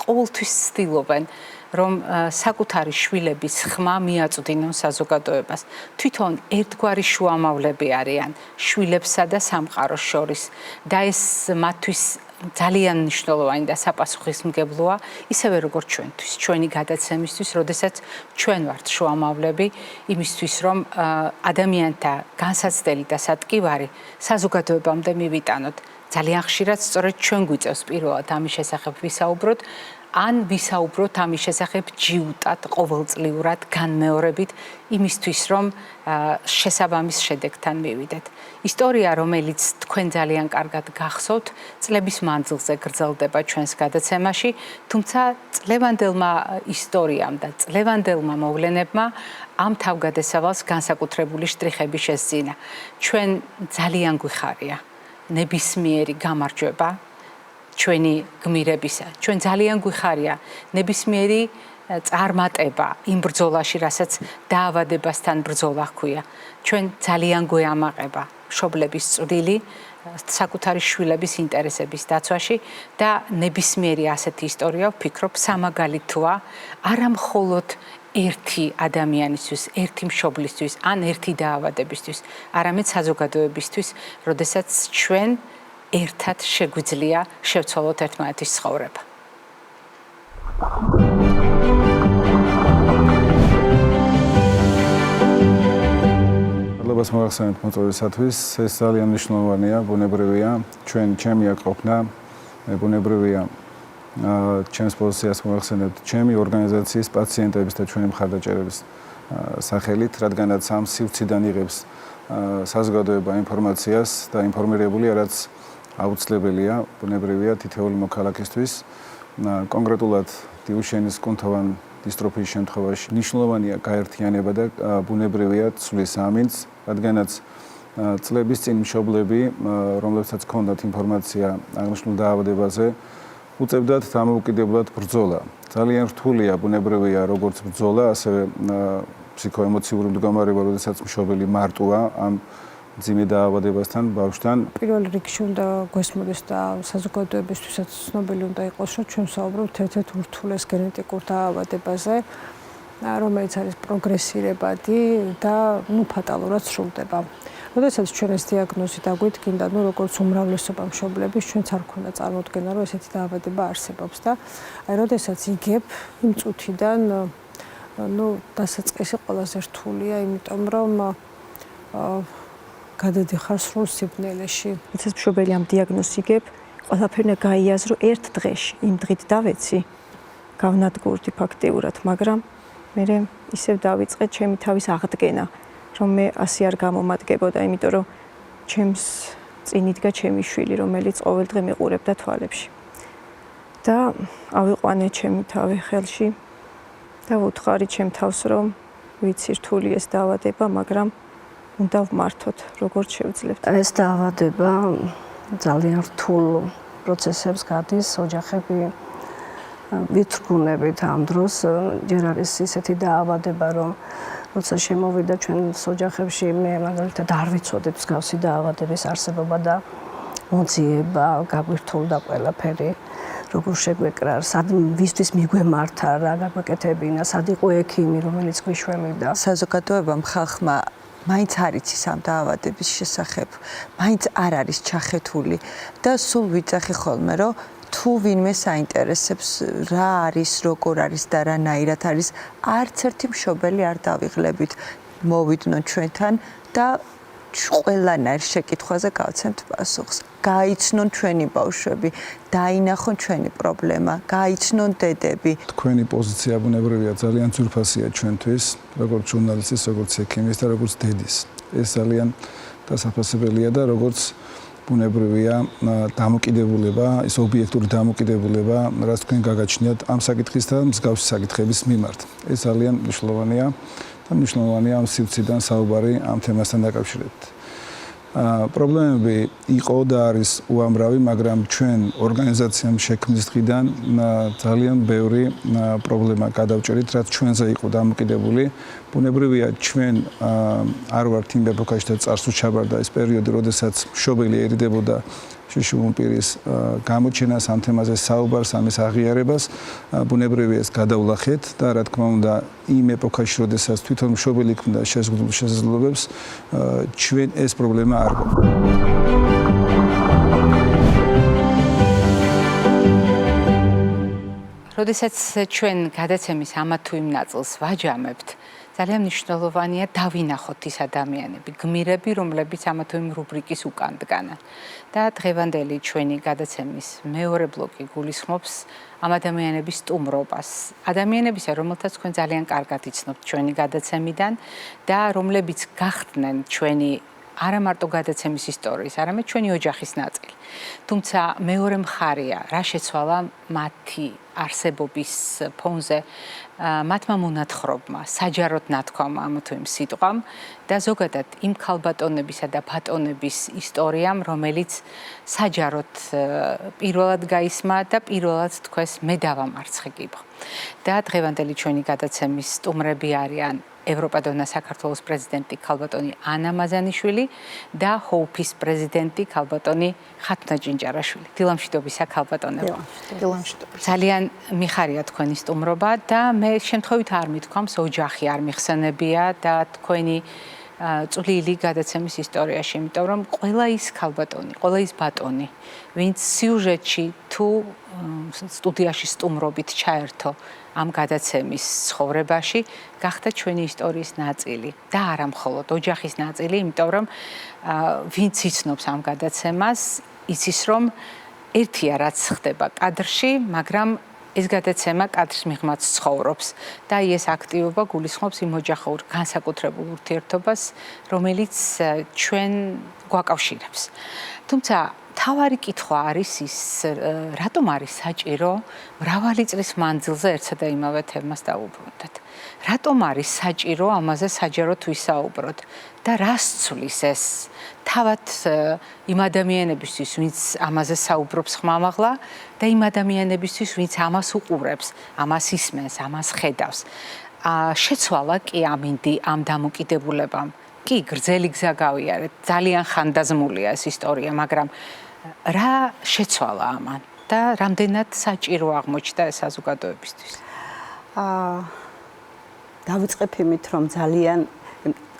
ყოველთვის ცდილობენ, რომ საკუთარი შვილების ხმა მიაწვდინონ საზოგადოებას. თვითონ ერთგვარი შუამავლები არიან შვილებსა და სამყაროს შორის და ეს მათთვის ძალიან მნიშვნელოვანი და საპასუხისმგებლოა, ისევე როგორც ჩვენთვის, ჩვენი გადაცემისთვის, როდესაც ჩვენ ვართ შუამავლები, იმისთვის, რომ ადამიანთა განსაცდელი და სატკივარი საზოგადოებამდე მივიტანოთ. ძალიან ხშირად სწორედ ჩვენ გვიწევს პირველად ამის შესახებ ვისაუბროთ, ან ვისაუბროთ ამის შესახებ ჯიუტად, ყოველწლიურად, განმეორებით, იმისთვის, რომ შესაბამის შედეგთან მივიდეთ. ისტორია, რომელიც თქვენ ძალიან კარგად გახსოვთ, წლების მანძილზე გრძელდება ჩვენს გადაცემაში, თუმცა წლევანდელმა ისტორიამ და წლევანდელმა მოვლენებმა ამ თავგადასავალს განსაკუთრებული შტრიხები შესძინა. ჩვენ ძალიან გვიხარია ნებისმიერი გამარჯვება ჩვენი გმირებისა. ჩვენ ძალიან გვიხარია ნებისმიერი წარმატება იმ ბრძოლაში, რასაც დაავადებასთან ბრძოლა ჰქვია. ჩვენ ძალიან გვეამაყება მშობლების წვლილი საკუთარი შვილების ინტერესების დაცვაში და ნებისმიერი ასეთი ისტორია ვფიქრობ სამაგალითოა არა მხოლოდ ერთი ადამიანისთვის, ერთი მშობლისთვის, ან ერთი დაავადებისთვის, არამედ საზოგადოებისთვის, როდესაც ჩვენ ერთად შეგვიძლია შევცვალოთ ერთმანეთის ცხოვრება. მადლობას მოახსენეთ მოწვევისათვის. ეს ძალიან მნიშვნელოვანია, ბუნებრივია. ჩემი აქ ყოფნა, ბუნებრივია. ჩემს პოზიციას მოახსენებთ ჩემი ორგანიზაციის პაციენტების და ჩვენი მხარდაჭერების სახელით, რადგანაც ამ სივრციდან იღებს საზოგადოება ინფორმაციას და ინფორმირებულია, რაც აუცილებელია, ბუნებრივია თითოეული მოქალაქისთვის. კონკრეტულად დიუშენის კუნთოვან დისტროფიის შემთხვევაში მნიშვნელოვანია გაერთიანება და ბუნებრივია ცვლის ამინდს, რადგანაც წლების წინ მშობლები, რომლებსაც ჰქონდათ ინფორმაცია აღნიშნულ დაავადებაზე, უწევდათ დამოუკიდებლად ბრძოლა. ძალიან რთულია ბუნებრივია როგორც ბრძოლა, ასევე ფსიქოემოციური მდგომარეობა, როდესაც მშობელი მარტოა ამ ძიმე დაავადებასთან, ბავშვთან. პირველ რიგში უნდა გვესმოდეს და საზოგადოებისთვისაც ცნობილი უნდა იყოს, რომ ჩვენ საუბრობთ ერთ-ერთ ურთულეს გენეტიკურ დაავადებაზე, რომელიც არის პროგრესირებადი და ფატალურად სრულდება. როდესაც ჩვენ ეს დიაგნოზი დაგვიდგინდა, როგორც უმრავლესობა მშობლების, ჩვენც არ გვქონდა წარმოდგენა, რომ ესეთი დაავადება არსებობს და როდესაც იგებ იმ წუთიდან, დასაწყისი ყველაზე რთულია, იმიტომ რომ გადადიხარ სრულ სიბნელეში. როდესაც მშობელი ამ დიაგნოზს იგებ, ყველაფერი გაიაზრო ერთ დღეში. იმ დღით დავეცი, გავნადგურდი ფაქტიურად, მაგრამ მე ისევ დავიწყე ჩემი თავის აღდგენა, რომ მე ასე არ გამომადგებოდა, იმიტომ რომ ჩემს წინ იდგა ჩემი შვილი, რომელიც ყოველდღე მიყურებდა თვალებში. და ავიყვანე ჩემი თავი ხელში და ვუთხარი ჩემ თავს, რომ ვიცი რთული ეს დაავადება, მაგრამ უნდა ვმართოთ, როგორც შევძლებთ. ეს დაავადება ძალიან რთულ პროცესებს გადის, ოჯახები ვიტრგუნებით ამ დროს. ჯერ არის ისეთი დაავადება, რომ როცა შემოვიდა ჩვენს ოჯახებში, მე მაგალითად არ ვიცოდით მსგავსი დაავადების არსებობა და მოძიება, გაგვირთულდა ყველაფერი. როგორ შეგვეკრა, სად ვისთვის მიგვემართა, რა გაგვეკეთებინა, სად იყო ექიმი, რომელიც გვიშვებდა. საზოგადოებამ ხალხმა მაინც არ იცის ამ დაავადების შესახებ, მაინც არ არის ჩახეთული და სულ ვიძახი ხოლმე, რომ თუ ვინმე საინტერესებს რა არის, როგორ არის და რანაირად არის, არც ერთი მშობელი არ დავიღლებით მოვიდნენ ჩვენთან და ყველანაირ შეკითხვაზე გავცემთ პასუხს. გაიცნონ ჩვენი ბავშვები, დაინახონ ჩვენი პრობლემა, გაიცნონ დედები. თქვენი პოზიცია ბუნებრივია ძალიან ძვირფასია ჩვენთვის, როგორც ჟურნალისტის, როგორც ექიმის და როგორც დედის. ეს ძალიან დასაფასებელია და როგორც ბუნებრივია დამოკიდებულება, ის ობიექტური დამოკიდებულება, რაც თქვენ გაგაჩნიათ ამ საკითხის და მსგავსი საკითხების მიმართ. ეს ძალიან მნიშვნელოვანია და მნიშვნელოვანია ამ სივრციდან საუბარი ამ თემასთან დაკავშირებით. პრობლემები იყო და არის უამრავი, მაგრამ ჩვენ ორგანიზაციამ შექმნის დღიდან ძალიან ბევრი პრობლემა გადავჭერით, რაც ჩვენზე იყო დამოკიდებული. ბუნებრივია, ჩვენ არ ვართ იმ ეპოქაში და წარს უჩაბარდა ეს პერიოდი, როდესაც მშობელი ერიდებოდა შიშუმპირის გამოჩენას ამ თემაზე საუბარს, ამის აღიარებას, ბუნებრივია ეს გადავლახეთ და რა თქმა უნდა, იმ ეპოქაში, როდესაც თვითონ მშობელი ქმნიდა შეზღუდულ შესაძლებლობებს, ჩვენ ეს პრობლემა არ გვაქვს. როდესაც ჩვენ გადაცემის ამა თუ იმ ნაწილს ვაჯამებთ, ძალიან მნიშვნელოვანია დავინახოთ ის ადამიანები, გმირები, რომლებიც ამა თუ იმ რუბრიკის უკან დგანან. და დღევანდელი ჩვენი გადაცემის მეორე ბლოკი გულისხმობს ამ ადამიანების სტუმრობას. ადამიანებისა, რომელთაც თქვენ ძალიან კარგად იცნობთ ჩვენი გადაცემიდან და რომლებიც გახდნენ ჩვენი არა მარტო გადაცემის ისტორიის, არამედ ჩვენი ოჯახის ნაწილი. თუმცა მეორე მხარეა, რა შეცვალა მათი არსებობის ფონზე მათმა მონათხრობმა, საჯაროდ ნათქვამმა ამ თუ იმ სიტყვამ და ზოგადად იმ ქალბატონებისა და ბატონების ისტორიამ, რომელიც საჯაროდ პირველად გაისმა და პირველად თქვეს მე დავამარცხე კიბო. და დღევანდელი ჩვენი გადაცემის სტუმრები არიან ევროპადონა საქართველოს პრეზიდენტი ქალბატონი ანა მაზანიშვილი და ჰოუფის პრეზიდენტი ქალბატონი ხათუნა ჭინჭარაშვილი. დილამშვიდობისა ქალბატონებო. დილამშვიდობისა. ძალიან მიხარია თქვენი სტუმრობა და მე შემთხვევით არ მithქვამს ოჯახი არ მიხსენებია და თქვენი წვლილი გადაცემის ისტორიაში, იმიტომ რომ ყველა ის ქალბატონი, ყველა ის ბატონი, ვინც სიუჟეტში თუ სტუდიაში სტუმრობით ჩაერთო ამ გადაცემის ცხოვრებაში, გახდა ჩვენი ისტორიის ნაწილი და არა მხოლოდ ოჯახის ნაწილი, იმიტომ რომ ვინც იცნობს ამ გადაცემას, იცის რომ ერთია რაც ხდება კადრში, მაგრამ ეს გადაცემა კადრის მიღმაც ცხოვრობს და ეს აქტივობა გულისხმობს იმ ოჯახურ განსაკუთრებულ ურთიერთობას, რომელიც ჩვენ გვაკავშირებს. თუმცა თავარი კითხვა არის ის, რატომ არის საჭირო მრავალი წლის მანძილზე ერთსა და იმავე თემას დავუბრუნდეთ? რატომ არის საჭირო ამაზე საჯაროდ ვისაუბროთ და რას ცვლის ეს? თავად იმ ადამიანებისთვის, ვინც ამაზე საუბრობს ხმამაღლა და იმ ადამიანებისთვის, ვინც ამას უყურებს, ამას ისმენს, ამას ხედავს. შეცვალა კი ამინდი ამ დამოკიდებულებამ. კი, გრძელი გზა გავიარეთ, ძალიან ხანდაზმულია ეს ისტორია, მაგრამ რა შეცვალა ამან და რამდენად საჭირო აღმოჩნდა ეს საზოგადოებისთვის? დავიწყებ იმით, რომ ძალიან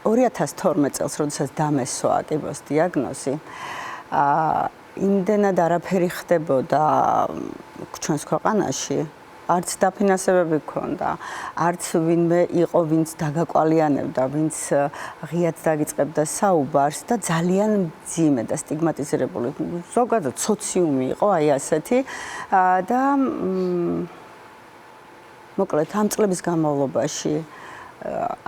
2012 წელს, როდესაც დამესვა კიბოს დიაგნოზი, იმდენად არაფერი ხდებოდა ჩვენს ქვეყანაში, არც დაფინანსებები ქონდა, არც ვინმე იყო, ვინც დაგაკვალიანებდა, ვინც ღიად დაგიწყებდა საუბარს და ძალიან მძიმე და სტიგმატიზირებული ზოგადად სოციუმი იყო აი ასეთი და მოკლედ ამ წლების განმავლობაში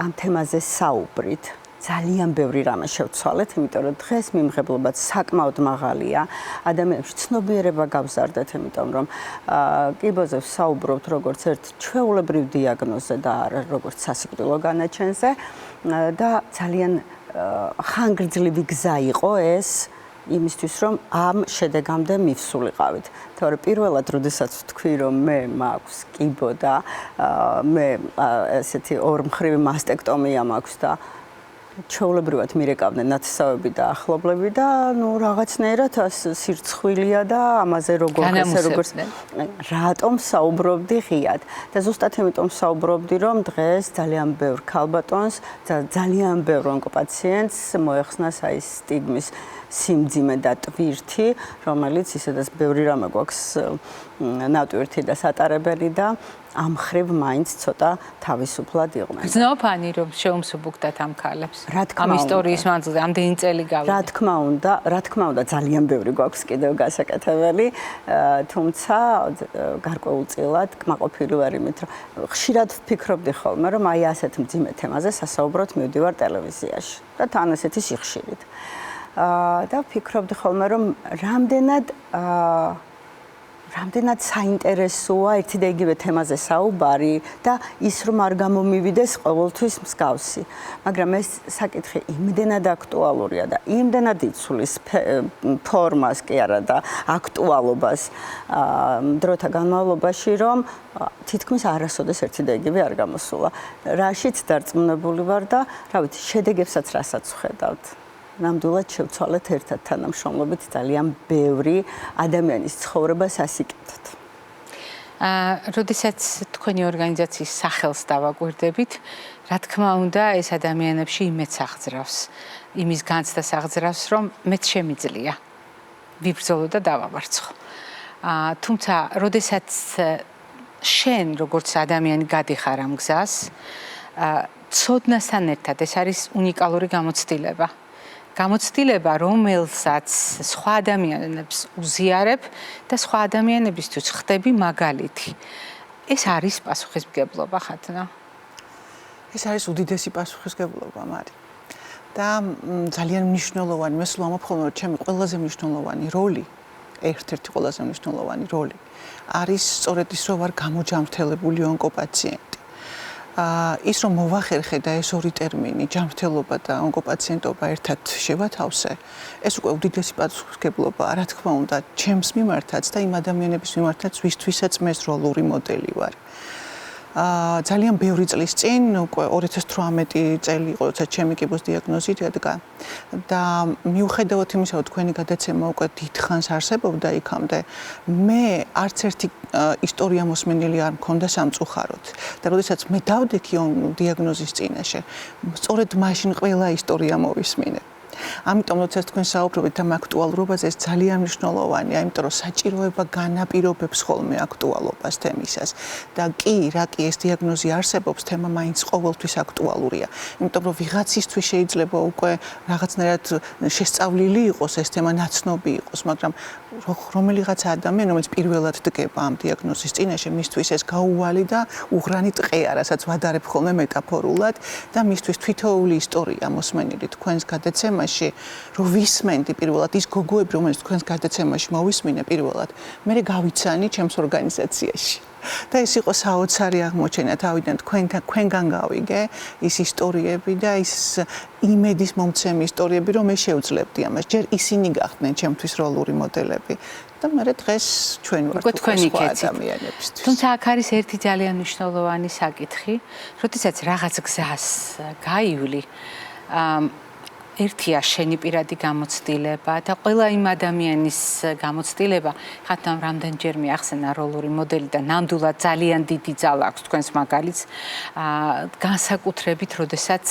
ამ თემაზე საუბრით ძალიან ბევრი რამე შევცვალეთ, იმიტომ რომ დღეს მიმღებლობაც საკმაოდ მაღალია. ადამიანებში ცნობიერება გავზარდეთ, იმიტომ რომ კიბოზე საუბრობთ როგორც ერთ ჩვეულებრივ დიაგნოზზე და არა როგორც სასიკვდილო განაჩენზე და ძალიან ხანგრძლივი გზა იყო ეს იმისთვის, რომ ამ შედეგამდე მივსულიყავით. თორე პირველად, როდესაც ვთქვი, რომ მე მაქვს კიბო და მე ესეთი ორმხრივი მასტექტომია მაქვს და ჩვეულებრივად მირეკავდნენ ნათესავები და ახლობლები და ნუ რაღაცნაირად სირცხვილია და ამაზე როგორც რატომ საუბრობდი ღიად და ზუსტად იმიტომ საუბრობდი რომ დღეს ძალიან ბევრ ქალბატონს ძალიან ბევრ ონკოპაციენტს მოეხსნას აი სტიგმის სიმძიმე და ტვირთი, რომელიც ისედაც ბევრი რამე გვაქვს ნატვირთი და სატარებელი და ამ ხრივ მაინც ცოტა თავისუფლად იყვნენ. გრძნობანი რომ შეუმსუბუქდათ ამ ქალებს. ამ ისტორიის მანძილზე ამდენი წელი გავიდა. რა თქმა უნდა, ძალიან ბევრი გვაქვს კიდევ გასაკეთებელი, თუმცა გარკვეულწილად კმაყოფილი ვარ იმით, რომ ხშირად ვფიქრობდი ხოლმე, რომ აი ასეთ მძიმე თემაზე სასაუბროდ მივდივარ ტელევიზიაში და თან ესეთი სიხშირით. და ვფიქრობდი ხოლმე, რომ რამდენად საინტერესოა ერთი და იგივე თემაზე საუბარი და ის რომ არ გამომივიდეს ყოველთვის მსგავსი. მაგრამ ეს საკითხი იმდენად აქტუალურია და იმდენად იცვლის ფორმას კი არა და აქტუალობას დროთა განმავლობაში, რომ თითქმის არასოდეს ერთი და იგივე არ გამოსულა. რაშიც დარწმუნებული ვარ და რა ვიცი, შედეგებსაც რასაც ვხედავთ. ნამდვილად შევცვალეთ ერთად თანამშრომლობით ძალიან ბევრი ადამიანის ცხოვრება სასიკეთოდ. როდესაც თქვენი ორგანიზაციის სახელს დავაკვირდებით, რა თქმა უნდა, ეს ადამიანებში იმედს აღძრავს, იმის განცდას აღძრავს, რომ მეც შემიძლია ვიბრძოლო და დავამარცხო. თუმცა, როდესაც შენ როგორც ადამიანი გადიხარ ამ გზას, ცოდნასთან ერთად ეს არის უნიკალური გამოცდილება. გამოცდილება, რომელსაც სხვა ადამიანებს უზიარებ და სხვა ადამიანებისთვის ხდები მაგალითი. ეს არის პასუხისმგებლობა, ხათნა? ეს არის უდიდესი პასუხისმგებლობა, მარი. და ძალიან მნიშვნელოვანი, მე სულ ამბობ ხოლმე, რომ ჩემი ყველაზე მნიშვნელოვანი როლი, ერთ-ერთი ყველაზე მნიშვნელოვანი როლი არის სწორედ ის, რომ ვარ გამოჯანმრთელებული ონკოპაციენტი. ის რომ მოვახერხე და ეს ორი ტერმინი, ჯანმრთელობა და ონკოპაციენტობა ერთად შევათავსე, ეს უკვე უდიდესი პასუხისმგებლობაა, რა თქმა უნდა, ჩემს მიმართაც და იმ ადამიანების მიმართაც, ვისთვისაც მე როლური მოდელი ვარ. ძალიან ბევრი წლის წინ, უკვე 2018 წელი იყო, როცა ჩემი კიბოს დიაგნოზი დადგა და მიუხედავად იმისა, რომ თქვენი გადაცემა უკვე დიდხანს არსებობდა იქამდე, მე არც ერთი ისტორია მოსმენილი არ მქონდა სამწუხაროდ. და როდესაც მე დავდექი დიაგნოზის წინაშე, სწორედ მაშინ ყველა ისტორია მოვისმინე. ამიტომ როდესაც თქვენ საუბრობთ ამ აქტუალურობაზე, ეს ძალიან მნიშვნელოვანია, იმიტომ რომ საჭიროება განაპირობებს ხოლმე აქტუალობას თემისას. და კი, რა კი ეს დიაგნოზი არსებობს, თემა მაინც ყოველთვის აქტუალურია. იმიტომ რომ ვიღაცისთვის შეიძლება უკვე რაღაცნაირად შესწავლილი იყოს ეს თემა, ნაცნობი იყოს, მაგრამ რომელიღაც ადამიანი, რომელიც პირველად დგება ამ დიაგნოზის წინაშე, მისთვის ეს გაუვალი და უღრანი ტყეა, რასაც ვადარებ ხოლმე მეტაფორულად და მისთვის თვითოეული ისტორია მოსმენილი თქვენს გადაცემაში გადაცემაში რომ ვისმენდი პირველად ის გოგოები რომელიც თქვენს გადაცემაში მოვისმინე პირველად მე გავიცანი ჩემს ორგანიზაციაში და ეს იყო საოცარი აღმოჩენა თავიდან თქვენგან გავიგე ის ისტორიები და ის იმედის მომცემი ისტორიები რომ მე შევძლებდი ამას ჯერ ისინი გახდნენ ჩემთვის როლური მოდელები და მე დღეს ჩვენ ვართ უკვე ადამიანებისთვის. თუმცა აქ არის ერთი ძალიან მნიშვნელოვანი საკითხი, როდესაც რაღაც გზას გაივლი, ერთია შენი პირადი გამოცდილება და ყველა იმ ადამიანის გამოცდილება, ხათამ რამდენჯერ მიახსენა როლური მოდელი და ნამდვილად ძალიან დიდი ძალა აქვს თქვენს მაგალითს, განსაკუთრებით, როდესაც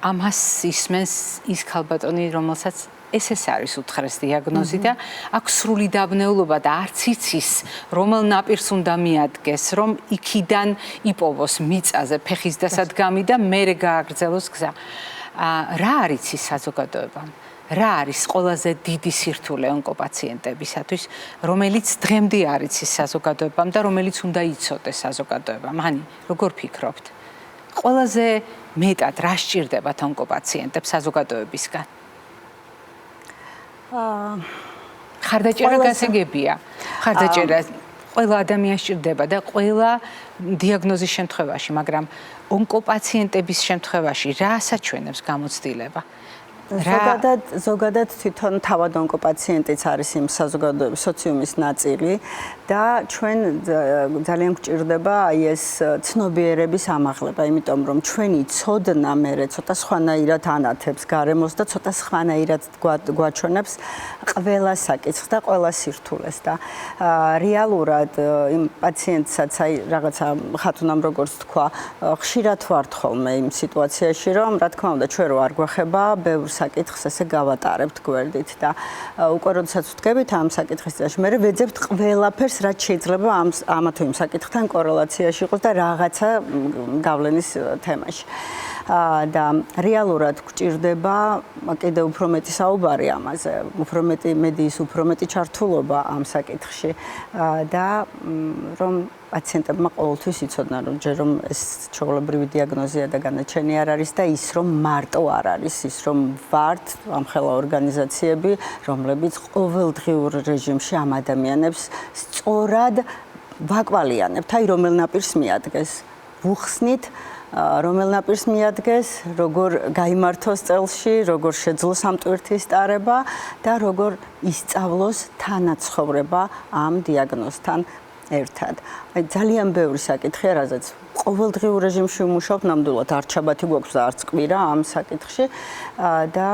ამას ისმენს ის ქალბატონი, რომელსაც ეს არის უთხრეს დიაგნოზი და აქვს სრული დაბნეულობა და არც იცის რომელ ნაპირს უნდა მიადგეს, რომ იქიდან იპოვოს მიწაზე ფეხის დასადგამი და მერე გააგრძელოს გზა. რა არის ის საზოგადოებამ? რა არის ყველაზე დიდი სირთულე ონკოპაციენტებისათვის, რომელიც დღემდე არის ის საზოგადოებამ და რომელიც უნდა იცოდეს საზოგადოებამ? მანი, როგორ ფიქრობთ? ყველაზე მეტად რა სჭირდებათ ონკოპაციენტებს საზოგადოებისგან? ხარდაჭერა გასაგებია. ხარდაჭერა ყველა ადამიანს სჭირდება და ყველა დიაგნოზის შემთხვევაში, მაგრამ ონკოპაციენტების შემთხვევაში რა საჩვენებს გამოცდილება? ზოგადად თვითონ თავად ონკოპაციენტიც არის იმ საზოგადოების სოციუმის ნაწილი და ჩვენ ძალიან გვჭირდება აი ეს ცნობიერების ამაღლება, იმიტომ რომ ჩვენი ცოდნა მერე ცოტა სხვანაირად ანათებს გარემოს და ცოტა სხვანაირად გვაჩვენებს ყველა საკითხს და ყველა სირთულეს და რეალურად იმ პაციენტსაც აი რაღაცა ხათუნამ როგორც თქვა, ხშირად ვართ ხოლმე იმ სიტუაციაში, რომ რა თქმა უნდა ჩვენ რო არ გვეხება, ბევრ საკითხს ესე გავატარებთ გვერდით და უკვე როდესაც ვდგებით ამ საკითხის წინაშე მე ვეძებთ ყველაფერს რაც შეიძლება ამა თუ იმ საკითხთან კორელაციაში იყოს და რაღაცა გავლენის თემაში და რეალურად გვჭირდება კიდევ უფრო მეტი საუბარი ამაზე, უფრო მეტი მედიის, უფრო მეტი ჩართულობა ამ საკითხში და რომ პაციენტებმა ყოველთვის იცოდნენ, რომ ჯერ რომ ეს ჩვეულებრივი დიაგნოზია და განაჩენი არ არის და ის რომ მარტო არ არის, ის რომ ვართ ამხელა ორგანიზაციები, რომლებიც ყოველდღიურ რეჟიმში ამ ადამიანებს სწორად ვაკვალიანებთ, აი რომელ ნაპირს მიადგეს, ვუხსნით რომელ ნაპირს მიადგეს, როგორ გაიმართოს წელში, როგორ შეძლოს ამ ტვირთის ტარება და როგორ ისწავლოს თანაცხოვრება ამ დიაგნოზთან ერთად. აი ძალიან ბევრი საკითხია, რაზეც ყოველდღიურ რეჟიმში ვმუშაობ, ნამდვილად არ ჩაბათი გვაქვს და არც კვირა ამ საკითხში და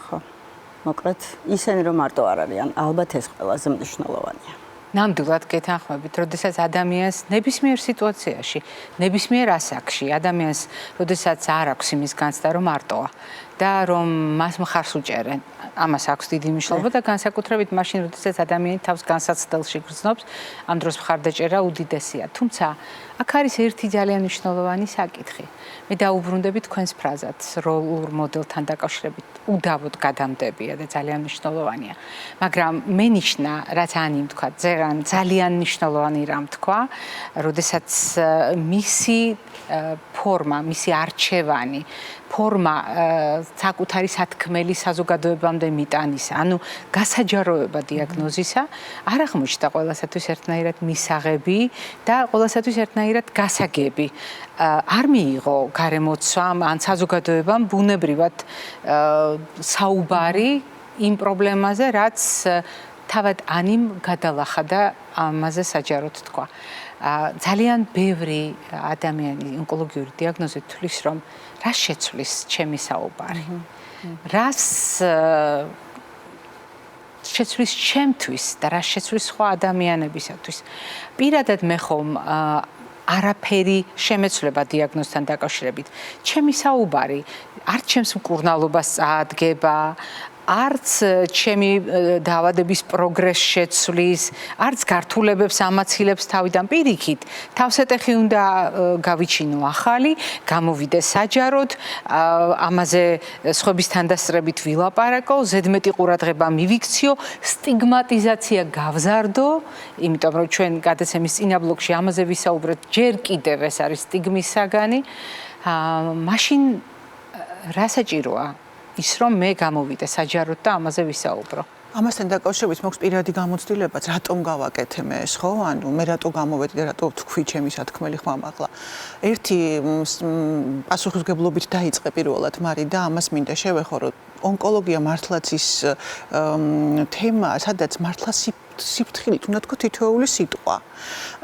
ხო, მოკლედ ისინი რომ მარტო არ არიან, ალბათ ეს ყველაზე მნიშვნელოვანია. ნამდვილად გეთანხმებით, როდესაც ადამიანს ნებისმიერ სიტუაციაში, ნებისმიერ ასაკში, ადამიანს, როდესაც არ აქვს იმის განცდა, რომ მარტოა და რომ მას მხარს უჭერენ. ამას აქვს დიდი მნიშვნელობა და განსაკუთრებით მაშინ, როდესაც ადამიანი თავს განსაცდელში გრძნობს, ამ დროს მხარდაჭერა უდიდესია. თუმცა აქ არის ერთი ძალიან მნიშვნელოვანი საკითხი. მე დაუბრუნდები თქვენს ფრაზად, როლურ მოდელთან დაკავშირებით უდავოდ გადამდებია და ძალიან მნიშვნელოვანია. მაგრამ მენიშნა, რაც ანიმ თქვა, ძალიან მნიშვნელოვანი რამ თქვა, როდესაც მისი ფორმა, მისი არჩევანი, ფორმა საკუთარი სათქმელი საზოგადოებამდე მიტანისა, ანუ გასაჯაროება დიაგნოზისა არ აღმოჩნდა ყველასათვის ერთნაირად მისაღები და ყველასათვის ერთნაირად გასაგები. არ მიიღო გარემოცვამ ან საზოგადოებამ ბუნებრივად საუბარი იმ პრობლემაზე, რაც თავად ანიმ გადალახა და ამაზე საჯაროდ თქვა. ძალიან ბევრი ადამიანი ონკოლოგიური დიაგნოზით თვლის, რომ რა შეცვლის ჩემი საუბარი. რას შეცვლის ჩემთვის და რა შეცვლის სხვა ადამიანებისათვის. პირადად მე ხომ არაფერი შემეცვლება დიაგნოზთან დაკავშირებით. ჩემი საუბარი არც ჩემს მკურნალობას წაადგება, არც ჩემი დაავადების პროგრესს შეცვლის, არც გართულებებს ამაცილებს თავიდან პირიქით. თავსატეხი უნდა გავიჩინო ახალი, გამოვიდე საჯაროდ, ამაზე სხვების თანდასწრებით ვილაპარაკო, ზედმეტი ყურადღება მივიქციო, სტიგმატიზაცია გავზარდო, იმიტომ რომ ჩვენ გადაცემის წინა ბლოკში ამაზე ვისაუბრეთ, ჯერ კიდევ ეს არის სტიგმის საგანი. მაშინ რა საჭიროა? ის რომ მე გამოვიდე საჯაროდ და ამაზე ვისაუბრო. ამასთან დაკავშირებით მაქვს პირადი გამოცდილებაც, რატომ გავაკეთე მე ეს, ხო? ანუ მე რატო გამოვედი და რატო თქვი ჩემი სათქმელი ხმამაღლა. ერთი პასუხისმგებლობით დაიწყე პირველად მარი და ამას მინდა შევეხო, რომ ონკოლოგია მართლაც ის თემა, სადაც მართლა სიფრთხილით უნდა თქვა თითოეული სიტყვა.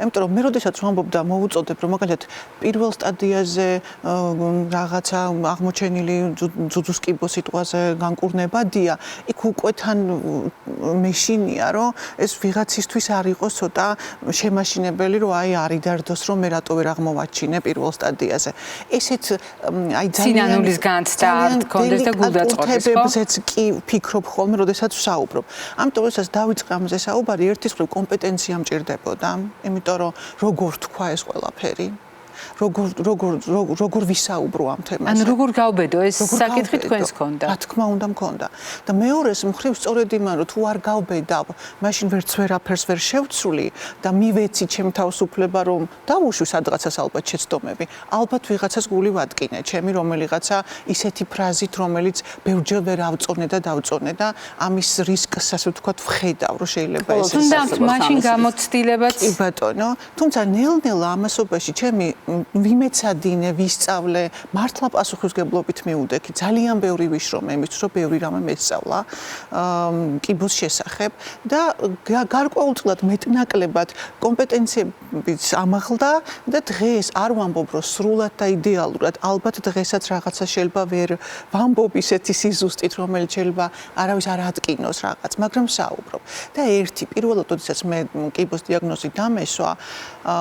იმიტომ რომ მე როდესაც ვამბობ და მოვუწოდებ, რომ მაგალითად პირველ სტადიაზე რაღაცა აღმოჩენილი ძუძუს კიბო სიტყვაზე განკურნებადია, იქ უკვე თან მეშინია, რომ ეს ვიღაცისთვის არ იყოს ცოტა შემაშინებელი, რომ აი არ იდარდოს, რომ მე რატო ვერ აღმოვაჩინე პირველ სტადიაზე. ესეც აი სინანულის განცდა არ გქონდეს და გულდაწყობის, ხო? ესეც კი ვფიქრობ ხოლმე, როდესაც ვსაუბრობ. ამიტომ როდესაც დავიწყე ამაზე საუბარი, ერთის მხრივ კომპეტენცია მჭირდებოდა, იმიტომ რომ როგორ თქვა ეს ყველაფერი, როგორ ვისაუბრო ამ თემაზე. ანუ როგორ გავბედო ეს საკითხი თქვენს ქონდა? რა თქმა უნდა მქონდა. და მეორეს მხრივ სწორედ იმან რომ თუ არ გავბედავ, მაშინ ვერც ვერაფერს ვერ შევცვლი და მივეცი ჩემ თავისუფლება რომ დავუშვი სადღაცას ალბათ შეცდომები. ალბათ ვიღაცას გული ვადგინე, ჩემი რომელიღაცა ისეთი ფრაზით, რომელიც ბევრჯერ ვერ ავწონე და დავწონე და ამის რისკს ასე ვთქვათ ვხედავ, რომ შეიძლება ეს თუნდაც მაშინ გამოცდილებაც კი ბატონო, თუმცა ნელ-ნელა ამასობაში ჩემი ვიმეცადინე, ვისწავლე, მართლა პასუხისმგებლობით მივუდექი. ძალიან ბევრი ვიშრომე იმისთვის, რომ ბევრი რამე მესწავლა კიბოს შესახებ და გარკვეულწილად მეტნაკლებად კომპეტენციებიც ამაღლდა და დღეს არ ვამბობ, რომ სრულად და იდეალურად, ალბათ დღესაც რაღაცა შეიძლება ვერ ვამბობ ისეთი სიზუსტით, რომელიც შეიძლება არავის არ ატკინოს რაღაც, მაგრამ საუბრობ. და ერთი პირველად, როდესაც მე კიბოს დიაგნოზი დამესვა,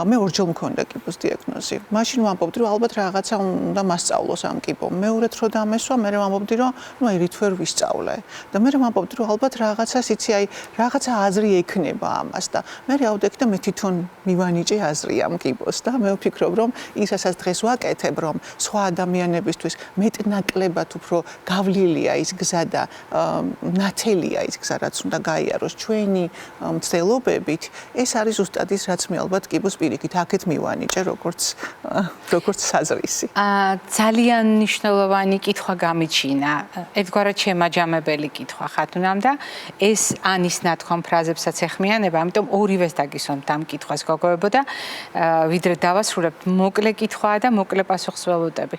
მე ორჯერ მქონდა კიბოს დიაგნოზი. მაშინ ვამბობდი, რომ ალბათ რაღაცა უნდა მასწავლოს ამ კიბომ. მეორედ რო დამესვა, მე ვამბობდი, რომ ნუ აი რით ვერ ვისწავლე. და მე ვამბობდი, რომ ალბათ რაღაცას იცი, აი რაღაცა აზრი ექნება ამას და მე ავდექი და მე თვითონ მივანიჭე აზრი ამ კიბოს და მე ვფიქრობ, რომ ისაც დღეს ვაკეთებ, რომ სხვა ადამიანებისთვის მეტნაკლებად უფრო გავლილია ის გზა და ნათელია ის გზა, რაც უნდა გაიაროს ჩვენი მცდელობებით, ეს არის ზუსტად ის, რაც მე ალბათ კიბოს პირიქით აქეთ მივანიჭე, როგორც საზრისი. ძალიან მნიშვნელოვანი კითხვა გამიჩინა. ერთგვარად შემაჯამებელი კითხვა ხათუნამ და ეს ანის ნათქვამ ფრაზებსაც ეხმიანება, ამიტომ ორივეს დაგისვამთ ამ კითხვას გოგოებო და ვიდრე დავასრულებთ, მოკლე კითხვაა და მოკლე პასუხს ველოდები.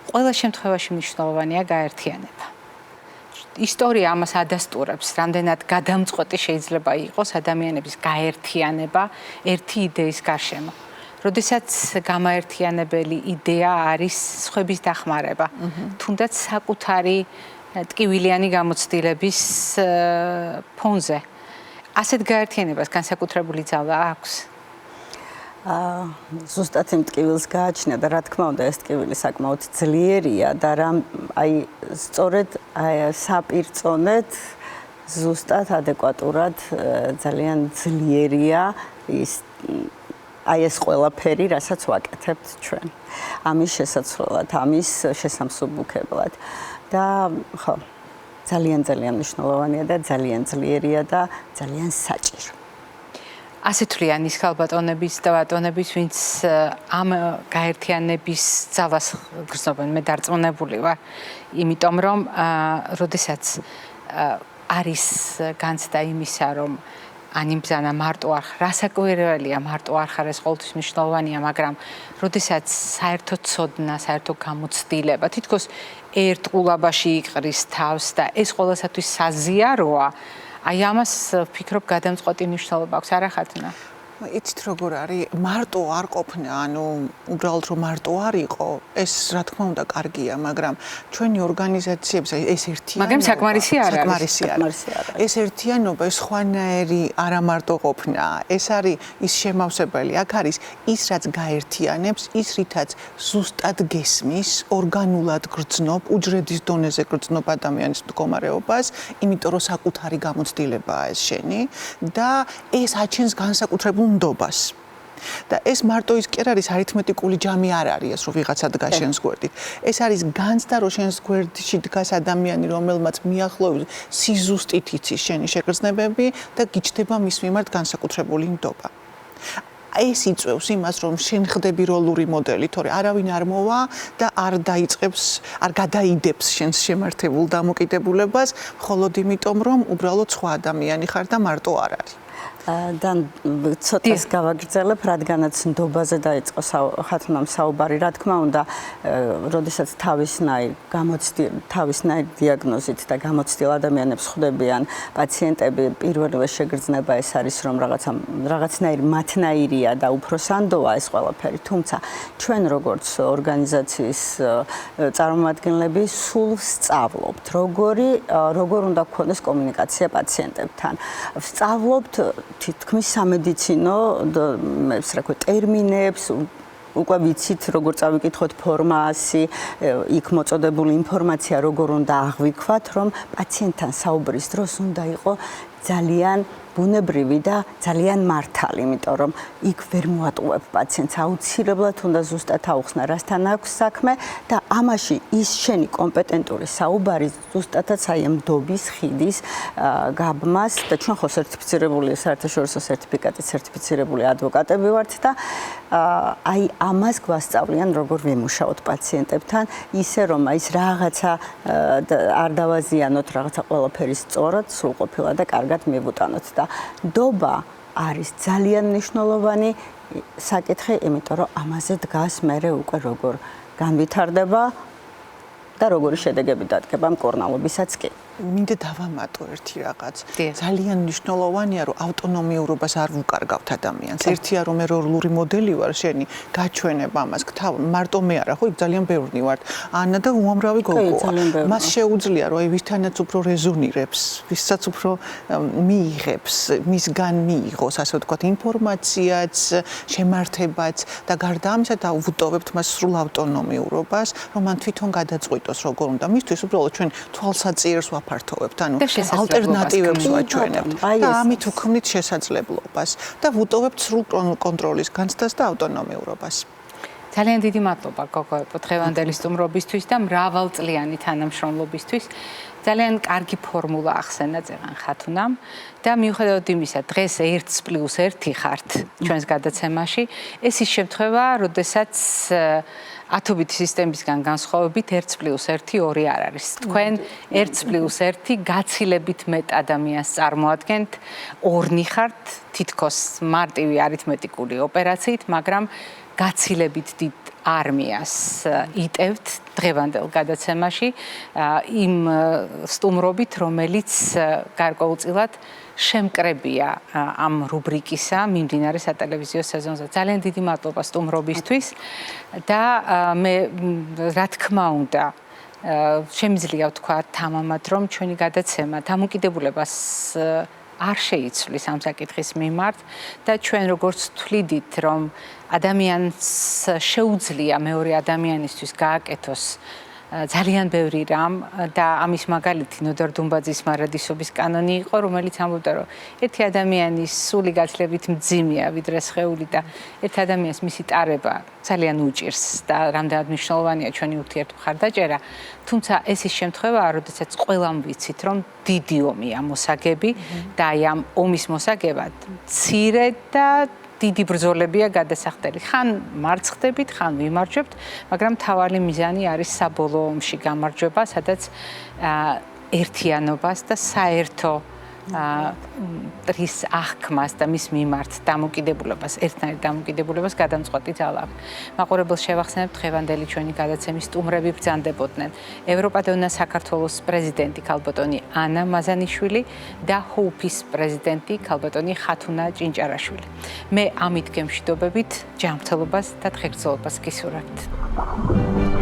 ყველა შემთხვევაში მნიშვნელოვანია გაერთიანება. ისტორია ამას ადასტურებს, რამდენად გადამწყვეტი შეიძლება იყოს ადამიანების გაერთიანება ერთი იდეის გარშემო. როდესაც გამაერთიანებელი იდეა არის სხვების დახმარება, თუნდაც საკუთარი ტკივილიანი გამოცდილების ფონზე. ასეთ გაერთიანებას განსაკუთრებული ძალა აქვს? ზუსტად იმ ტკივილს გააჩნია და რა თქმა უნდა ეს ტკივილი საკმაოდ ძლიერია და აი სწორედ საპირწონედ ზუსტად ადეკვატურად ძალიან ძლიერია ის აი ეს ყველაფერი, რასაც ვაკეთებთ ჩვენ. ამის შესაცვლელად, ამის შესამსუბუქებლად. და ხო, ძალიან მნიშვნელოვანია და ძალიან ძლიერია და ძალიან საჭირო. ასე თვლიან ის ქალბატონების და ბატონების, ვინც ამ გაერთიანების ძალას გრძნობენ. მე დარწმუნებული ვარ, იმიტომ რომ როდესაც არის განცდა იმისა, რომ ანიმბზანა მარტო არ რასაკვირველია, მარტო არ ხარ ეს ყოველთვის მნიშვნელოვანია, მაგრამ როდესაც საერთო ცოდნა, საერთო გამოცდილება თითქოს ერთ ყულაბაში იყრის თავს და ეს ყველასათვის საზიაროა, აი ამას ვფიქრობ გადამწყვეტი მნიშვნელობა აქვს, არა ხათუნა? იცით როგორ არის, მარტო არ ყოფნა, ანუ უბრალოდ რომ მარტო არ იყო, ეს რა თქმა უნდა კარგია, მაგრამ ჩვენი ორგანიზაციებს ეს ერთიანობა, მაგრამ საკმარისი არ არის. ეს ერთიანობა, ეს ხვანაერი არა მარტო ყოფნა, ეს არის ის შემავსებელი, აქ არის ის, რაც გაერთიანებს, ის რითაც ზუსტად გესმის, ორგანულად გრძნობ, უჯრედის დონეზე გრძნობ ადამიანის მდგომარეობას, იმიტომ რომ საკუთარი გამოცდილებაა ეს შენი და ეს აჩენს განსაკუთრებულ ნდობას. და ეს მარტო ის კი არ არის არითმეტიკული ჯამი არ არის ეს რომ ვიღაცა დგას შენს გვერდით. ეს არის განცდა რომ შენს გვერდში დგას ადამიანი რომელმაც მიახლოებით სიზუსტით იცის შენი შეგრძნებები და გიჩნდება მის მიმართ განსაკუთრებული ნდობა. ეს იწევს იმას, რომ შენ ხდები როლური მოდელი, თორე არავინ არ მოვა და არ დაიწყებს, არ გადაიდებს შენს შემართებულ დამოკიდებულებას, მხოლოდ იმიტომ, რომ უბრალოდ სხვა ადამიანი ხარ და მარტო არ არის. და ცოტას გავაგრძელებ, რადგანაც ნდობაზე დაიწყო ხათუნამ საუბარი, რა თქმა უნდა, როდესაც თავისნაირ დიაგნოზით და გამოცდილ ადამიანებს ხვდებიან პაციენტები, პირველივე შეგრძნება ეს არის, რომ რაღაცნაირ მათნაირია და უფრო სანდოა ეს ყველაფერი, თუმცა ჩვენ როგორც ორგანიზაციის წარმომადგენლები სულ ვსწავლობთ, როგორ უნდა გქონდეს კომუნიკაცია პაციენტებთან. ვსწავლობთ თითქმის სამედიცინო ტერმინებს, უკვე ვიცით, როგორ წავიკითხოთ ფორმასი, იქ მოწოდებული ინფორმაცია როგორ უნდა აღვიქვათ, რომ პაციენტთან საუბრის დროს უნდა იყო ძალიან ბუნებრივი და ძალიან მართალი, იმიტომ რომ იქ ვერ მოატყუებ პაციენტს, აუცილებლად უნდა ზუსტად აუხსნა, რასთან აქვს საქმე და ამაში ის შენი კომპეტენტური საუბარი ზუსტადაც აი ამ დობის ხიდის გაბმას და ჩვენ ხო სერტიფიცირებული საერთაშორისო სერტიფიკატით სერტიფიცირებული ადვოკატები ვართ და აი ამას გვასწავლიან როგორ ვიმუშაოთ პაციენტებთან, ისე რომ აი ეს რაღაცა არ დავაზიანოთ, რაღაცა ყველაფერი სწორად, სრულყოფილად და კარგად მივუტანოთ და ნდობა არის ძალიან მნიშვნელოვანი საკითხი, იმიტომ რომ ამაზე დგას მერე უკვე როგორ განვითარდება და როგორი შედეგები დადგება მკურნალობისაც კი. მინდა დავამატო ერთი რაღაც. ძალიან მნიშვნელოვანია, რომ ავტონომიურობას არ ვუკარგავთ ადამიანს. ერთია რომ ერორული მოდელი ვარ, შენი გაჩვენებ ამას, მარტო მე არა, ხო, იქ ძალიან ბევრი ვართ. ანა და უამრავი გოგოა. მას შეუძლია, რომ აი ვისთანაც უფრო რეზონირებს, ვისაც უფრო მიიღებს, მისგან მიიღოს, ასე ვთქვათ, ინფორმაციაც, შემართებაც და გარდა ამისა დავუტოვებთ მას სრულ ავტონომიურობას, რომ მან თვითონ გადაწყვიტოს როგორ უნდა. მისთვის უბრალოდ ჩვენ თვალსაჭირს ვაფართოვებთ, ანუ ალტერნატივებს ვაჩვენებთ და ამით ვქმნით შესაძლებლობას და ვუტოვებთ სრულ კონტროლის განცდას და ავტონომიურობას. ძალიან დიდი მადლობა გოგოებო დღევანდელი სტუმრობისთვის და მრავალწლიანი თანამშრომლობისთვის. ძალიან კარგი ფორმულა ახსენა წეღან ხათუნამ და მიუხედავად იმისა, დღეს 1+1 ხართ ჩვენს გადაცემაში, ეს ის შემთხვევა, როდესაც ათობითი სისტემისგან განსხვავებით 1+1 2 არ არის. თქვენ 1+1 გაცილებით მეტ ადამიანს წარმოადგენთ, ორნი ხართ, თითქოს მარტივი არითმეტიკული ოპერაციით, მაგრამ გაცილებით დიდ არმიას იტევთ დღევანდელ გადაცემაში იმ სტუმრობით, რომელიც გარკვეულწილად შემკრებია ამ რუბრიკისა მიმდინარე სატელევიზიო სეზონზე. ძალიან დიდი მადლობა სტუმრობისთვის და მე რა თქმა უნდა შემიძლია ვთქვა თამამად, რომ ჩვენი გადაცემა დამოკიდებულებას არ შეიცვლის ამ საკითხის მიმართ და ჩვენ როგორც თვლიდით, რომ ადამიანს შეუძლია მეორე ადამიანისთვის გააკეთოს ძალიან ბევრი რამ და ამის მაგალითი ნოდარ დუმბაძის მარადისობის კანონი იყო, რომელიც ამბობდა, რომ ერთი ადამიანის სული გაცილებით მძიმეა ვიდრე სხეული და ერთ ადამიანს მისი ტარება ძალიან უჭირს და რამდენად მნიშვნელოვანია ჩვენი ურთიერთმხარდაჭერა. თუმცა ეს ის შემთხვევაა, როდესაც ყველამ ვიცით, რომ დიდი ომია მოსაგები და აი ამ ომის მოსაგებად მცირე და დიდი ბრძოლებია გადასახდელი. ხან მარცხდებით, ხან ვიმარჯვებთ, მაგრამ თავარი მიზანი არის საბოლოო ომში გამარჯვება, სადაც ერთიანობას და საერთო ტრის აღქმას და მის მიმართ დამოკიდებულებას, ერთნაირ დამოკიდებულებას გადამწყვეტი ძალა. მაყურებელს შევახსენებთ, დღევანდელი ჩვენი გადაცემის სტუმრები ბრძანდებოდნენ ევროპადონა საქართველოს პრეზიდენტი ქალბატონი ანა მაზანიშვილი და ჰოუფის პრეზიდენტი ქალბატონი ხათუნა ჭინჭარაშვილი. მე ამით გემშვიდობებით ჯანმრთელობას და დღეგრძელობას გისურვებთ.